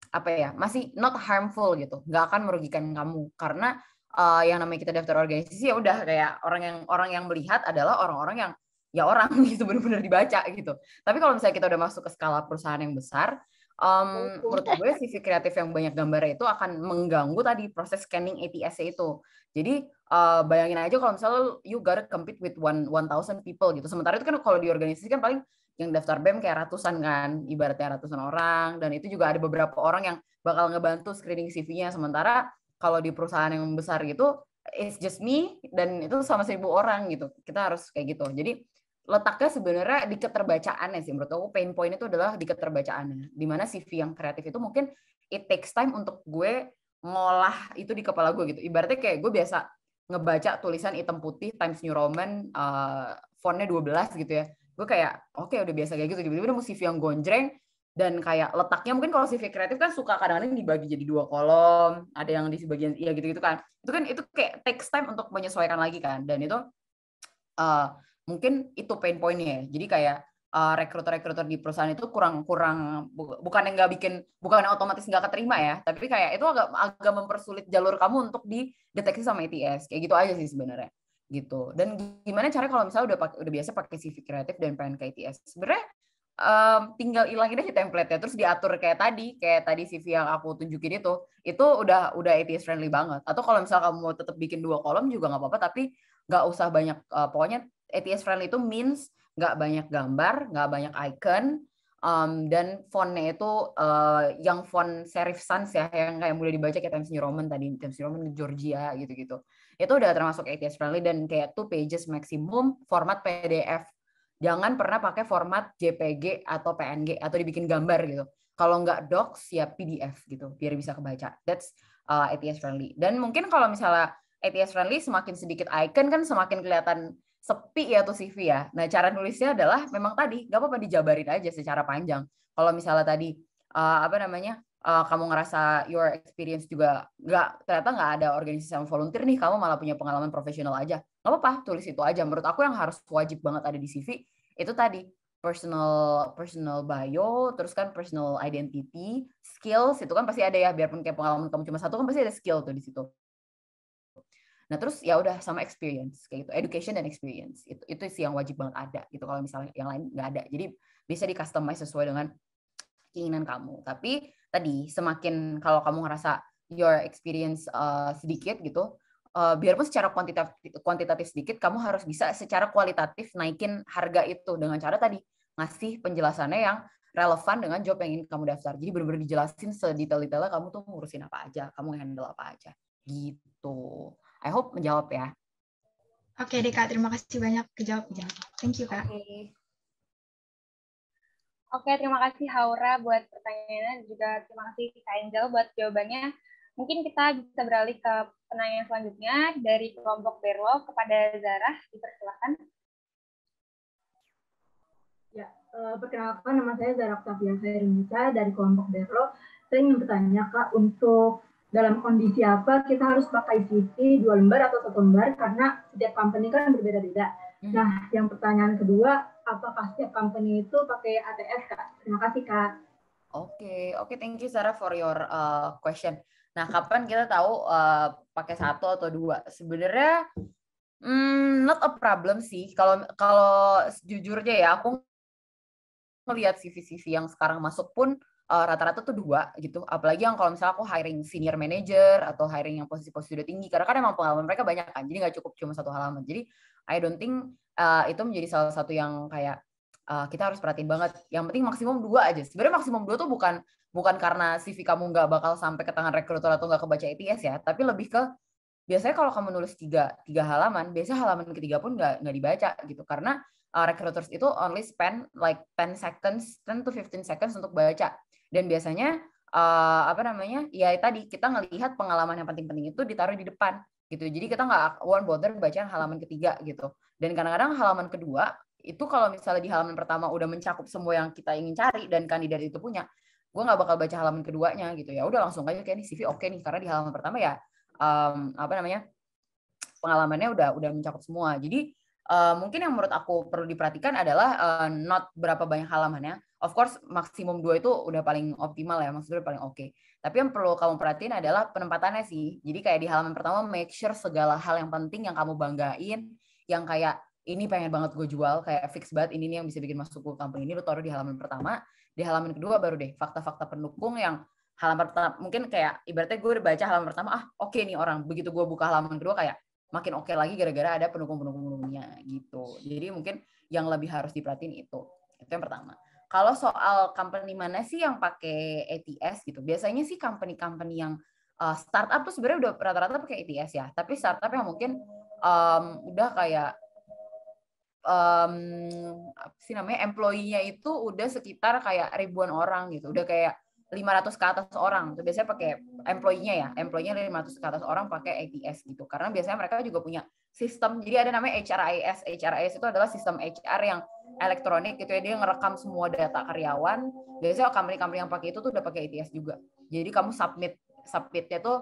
apa ya, masih not harmful gitu, nggak akan merugikan kamu, karena yang namanya kita daftar organisasi ya udah kayak orang yang melihat adalah orang-orang yang ya orang gitu, benar-benar dibaca gitu. Tapi kalau misalnya kita udah masuk ke skala perusahaan yang besar, menurut gue CV kreatif yang banyak gambarnya itu akan mengganggu tadi proses scanning ATS itu. Jadi bayangin aja kalau misalnya you gotta compete with 1,000 people gitu. Sementara itu kan kalau di organisasi kan paling yang daftar BEM kayak ratusan kan, ibaratnya ratusan orang, dan itu juga ada beberapa orang yang bakal ngebantu screening CV-nya. Sementara kalau di perusahaan yang besar gitu, it's just me, dan itu sama 1,000 orang gitu. Kita harus kayak gitu. Jadi letaknya sebenarnya di keterbacaannya sih. Menurut aku pain point itu adalah di keterbacaannya. Dimana CV yang kreatif itu mungkin it takes time untuk gue ngolah itu di kepala gue gitu. Ibaratnya kayak gue biasa ngebaca tulisan hitam putih Times New Roman, fontnya 12 gitu ya. Gue kayak oke, udah biasa kayak gitu. Tiba-tiba mau CV yang gonjreng, dan kayak letaknya mungkin kalau CV kreatif kan suka kadang-kadang dibagi jadi 2 kolom, ada yang di bagian iya gitu-gitu kan. Itu kayak takes time untuk menyesuaikan lagi kan. Dan itu mungkin itu pain point-nya ya. Jadi kayak rekruter-rekruter di perusahaan itu kurang bukan yang otomatis nggak keterima ya, tapi kayak itu agak mempersulit jalur kamu untuk dideteksi sama ATS. Kayak gitu aja sih sebenarnya gitu. Dan gimana caranya kalau misalnya udah biasa pakai CV kreatif dan pengen ke ATS, sebenarnya tinggal ilangin aja template-nya, terus diatur kayak tadi CV yang aku tunjukin itu udah ATS friendly banget. Atau kalau misalnya kamu mau tetap bikin 2 kolom juga nggak apa-apa, tapi nggak usah banyak, pokoknya ATS friendly itu means nggak banyak gambar, nggak banyak icon, dan fontnya itu yang font serif sans ya, yang kayak mudah dibaca kayak Times New Roman tadi, Times New Roman Georgia gitu-gitu. Itu udah termasuk ATS friendly, dan kayak 2 pages maximum, format PDF. Jangan pernah pakai format JPG atau PNG atau dibikin gambar gitu. Kalau nggak docs ya PDF gitu, biar bisa kebaca. That's ATS friendly. Dan mungkin kalau misalnya ATS friendly, semakin sedikit icon kan semakin kelihatan sepi ya tuh CV ya. Nah, cara nulisnya adalah memang tadi nggak apa-apa dijabarin aja secara panjang. Kalau misalnya tadi kamu ngerasa your experience juga ternyata nggak ada organisasi yang volunteer nih, kamu malah punya pengalaman profesional aja, nggak apa-apa, tulis itu aja. Menurut aku yang harus wajib banget ada di CV itu tadi personal bio, terus kan personal identity, skills itu kan pasti ada ya, biarpun kayak pengalaman kamu cuma satu kan pasti ada skill tuh di situ. Nah, terus ya udah sama experience kayak gitu, education dan experience. Itu sih yang wajib banget ada gitu. Kalau misalnya yang lain nggak ada. Jadi bisa di-customize sesuai dengan keinginan kamu. Tapi tadi semakin kalau kamu ngerasa your experience sedikit gitu, biarpun secara kuantitatif sedikit, kamu harus bisa secara kualitatif naikin harga itu dengan cara tadi ngasih penjelasannya yang relevan dengan job yang ingin kamu daftar. Jadi benar-benar dijelasin sedetail-detailnya kamu tuh ngurusin apa aja, kamu handle apa aja. Gitu. I hope menjawab ya. Oke deh Kak, terima kasih banyak kejawab. Thank you Kak. Oke, terima kasih Haura buat pertanyaannya, juga terima kasih Kak Angel buat jawabannya. Mungkin kita bisa beralih ke penanya selanjutnya dari kelompok Berlo kepada Zarah, dipersilakan. Ya, perkenalkan nama saya Zarah Octavia Khairunisa dari kelompok Berlo. Saya ingin bertanya Kak, untuk dalam kondisi apa kita harus pakai CV 2 lembar atau 1 lembar karena setiap company kan berbeda-beda. Nah, yang pertanyaan kedua, apakah setiap company itu pakai ATS, Kak? Terima kasih, Kak. Oke, thank you Sarah for your question. Nah, kapan kita tahu pakai 1 atau 2? Sebenarnya not a problem sih. Kalau jujurnya ya, aku melihat CV-CV yang sekarang masuk pun rata-rata tuh 2 gitu. Apalagi yang kalau misalnya aku hiring senior manager atau hiring yang posisi-posisi udah tinggi, karena kan emang pengalaman mereka banyak kan, jadi nggak cukup cuma 1 halaman. Jadi I don't think itu menjadi salah satu yang kayak kita harus perhatiin banget. Yang penting maksimum 2 aja. Sebenarnya maksimum 2 tuh bukan karena CV kamu nggak bakal sampai ke tangan rekruter atau nggak kebaca ATS ya, tapi lebih ke biasanya kalau kamu nulis 3 halaman, biasanya halaman ketiga pun nggak dibaca gitu, karena recruiters itu only spend like 10 to 15 seconds untuk baca. Dan biasanya ya tadi kita ngelihat pengalaman yang penting-penting itu ditaruh di depan gitu. Jadi kita nggak bother bacaan halaman ketiga gitu. Dan kadang-kadang halaman kedua itu kalau misalnya di halaman pertama udah mencakup semua yang kita ingin cari dan kandidat itu punya, gue nggak bakal baca halaman keduanya gitu. Ya udah langsung aja kayak nih CV oke nih, karena di halaman pertama ya pengalamannya udah mencakup semua. Jadi mungkin yang menurut aku perlu diperhatikan adalah not berapa banyak halamannya. Of course maksimum 2 itu udah paling optimal ya, maksudnya paling oke. Tapi yang perlu kamu perhatiin adalah penempatannya sih. Jadi kayak di halaman pertama make sure segala hal yang penting yang kamu banggain, yang kayak ini pengen banget gue jual, kayak fix banget ini nih yang bisa bikin masuk ke company ini, lu taruh di halaman pertama. Di halaman kedua baru deh fakta-fakta pendukung yang halaman pertama mungkin kayak ibaratnya gue udah baca halaman pertama, oke nih orang, begitu gue buka halaman kedua kayak makin oke lagi gara-gara ada pendukung-pendukungnya gitu. Jadi mungkin yang lebih harus diperhatiin itu yang pertama. Kalau soal company mana sih yang pakai ATS gitu, biasanya sih company-company yang startup tuh sebenarnya udah rata-rata pakai ATS ya, tapi startup yang mungkin udah kayak apa sih namanya, employee-nya itu udah sekitar kayak ribuan orang gitu, udah kayak 500 ke atas orang. Itu biasanya pakai employee-nya 500 ke atas orang pakai ATS gitu. Karena biasanya mereka juga punya sistem. Jadi ada namanya HRIS. HRIS itu adalah sistem HR yang elektronik gitu ya. Dia ngerekam semua data karyawan. Biasanya company-company yang pakai itu tuh udah pakai ATS juga. Jadi kamu submitnya tuh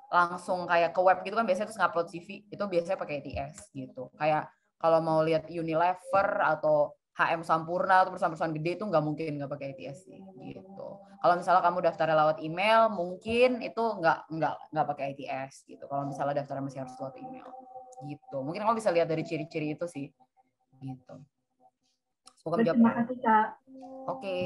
langsung kayak ke web gitu kan, biasanya terus ngupload CV. Itu biasanya pakai ATS gitu. Kayak kalau mau lihat Unilever atau HM Sampurna atau perusahaan-perusahaan gede itu nggak mungkin nggak pakai ATS sih gitu. Kalau misalnya kamu daftar lewat email mungkin itu nggak pakai ATS gitu. Kalau misalnya daftar masih harus lewat email gitu. Mungkin kamu bisa lihat dari ciri-ciri itu sih gitu. Semoga menjawab. Terima kasih Kak. Oke.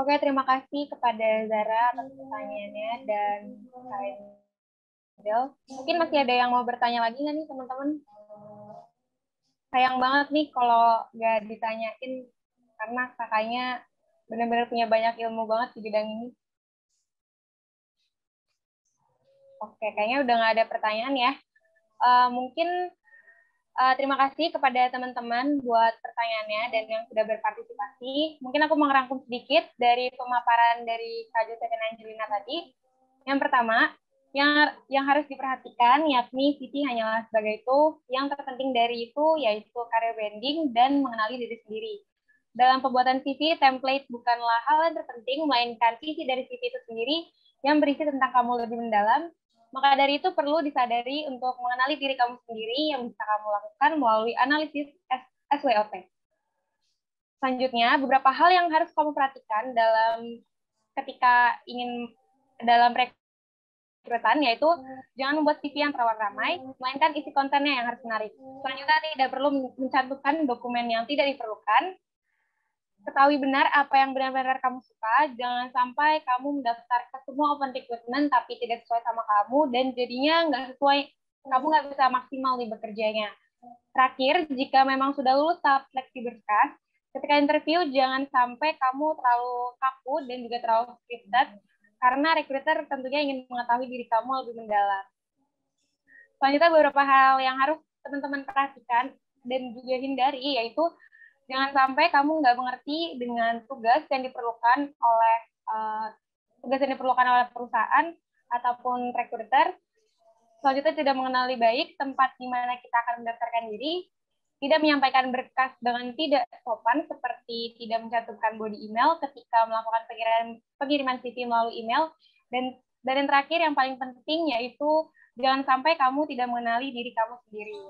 Oke, terima kasih kepada Zara atas pertanyaannya dan Kak. Mungkin masih ada yang mau bertanya lagi nggak nih teman-teman? Sayang banget nih kalau nggak ditanyain, karena kakaknya benar-benar punya banyak ilmu banget di bidang ini. Oke, kayaknya udah nggak ada pertanyaan ya. Mungkin terima kasih kepada teman-teman buat pertanyaannya dan yang sudah berpartisipasi. Mungkin aku mau ngerangkum sedikit dari pemaparan dari Kak Joseph dan Angelina tadi. Yang pertama, yang harus diperhatikan yakni CV hanyalah sebagai tool, yang terpenting dari itu yaitu career branding dan mengenali diri sendiri. Dalam pembuatan CV, template bukanlah hal yang terpenting, melainkan isi dari CV itu sendiri yang berisi tentang kamu lebih mendalam. Maka dari itu perlu disadari untuk mengenali diri kamu sendiri yang bisa kamu lakukan melalui analisis SWOT. Selanjutnya, beberapa hal yang harus kamu perhatikan ketika ingin dalam rekrutan, yaitu jangan membuat CV yang terlalu ramai, melainkan isi kontennya yang harus menarik. Selanjutnya, tidak perlu mencantumkan dokumen yang tidak diperlukan. Ketahui benar apa yang benar-benar kamu suka, jangan sampai kamu mendaftar ke semua open recruitment tapi tidak sesuai sama kamu, dan jadinya nggak sesuai, kamu nggak bisa maksimal di bekerjanya. Terakhir, jika memang sudah lulus tahap seleksi berkas, ketika interview jangan sampai kamu terlalu kaku dan juga terlalu scripted, karena recruiter tentunya ingin mengetahui diri kamu lebih mendalam. Selanjutnya beberapa hal yang harus teman-teman perhatikan dan juga hindari, yaitu jangan sampai kamu nggak mengerti dengan tugas yang diperlukan oleh perusahaan ataupun recruiter. Selanjutnya tidak mengenali baik tempat di mana kita akan mendaftarkan diri, tidak menyampaikan berkas dengan tidak sopan seperti tidak mencantumkan body email ketika melakukan pengiriman CV melalui email, dan yang terakhir yang paling penting yaitu jangan sampai kamu tidak mengenali diri kamu sendiri.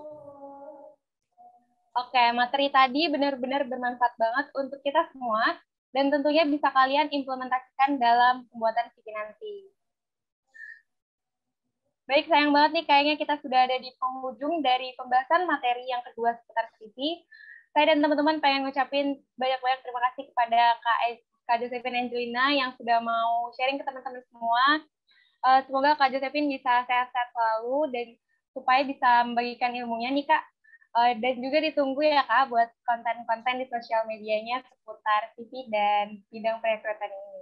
Oke, materi tadi benar-benar bermanfaat banget untuk kita semua dan tentunya bisa kalian implementasikan dalam pembuatan CV nanti. Baik, sayang banget nih kayaknya kita sudah ada di penghujung dari pembahasan materi yang kedua seputar CV. Saya dan teman-teman pengen ngucapin banyak-banyak terima kasih kepada Kak Josephine Angelina yang sudah mau sharing ke teman-teman semua. Semoga Kak Josephine bisa sehat-sehat selalu dan supaya bisa membagikan ilmunya nih Kak. Dan juga ditunggu ya Kak buat konten-konten di sosial medianya seputar CV dan bidang perekrutan ini.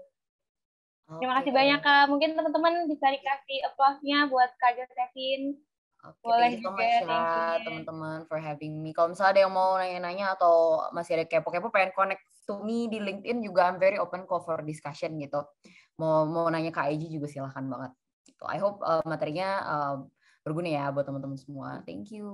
Terima kasih banyak Kak. Mungkin teman-teman bisa dikasih applause-nya buat Kak Josephine. Boleh juga, teman-teman, for having me. Kalau misalnya ada yang mau nanya-nanya atau masih ada kepo-kepo pengen connect to me di LinkedIn juga, I'm very open for discussion gitu. Mau nanya ke IG juga silahkan banget. Gitu. I hope materinya berguna ya buat teman-teman semua. Thank you.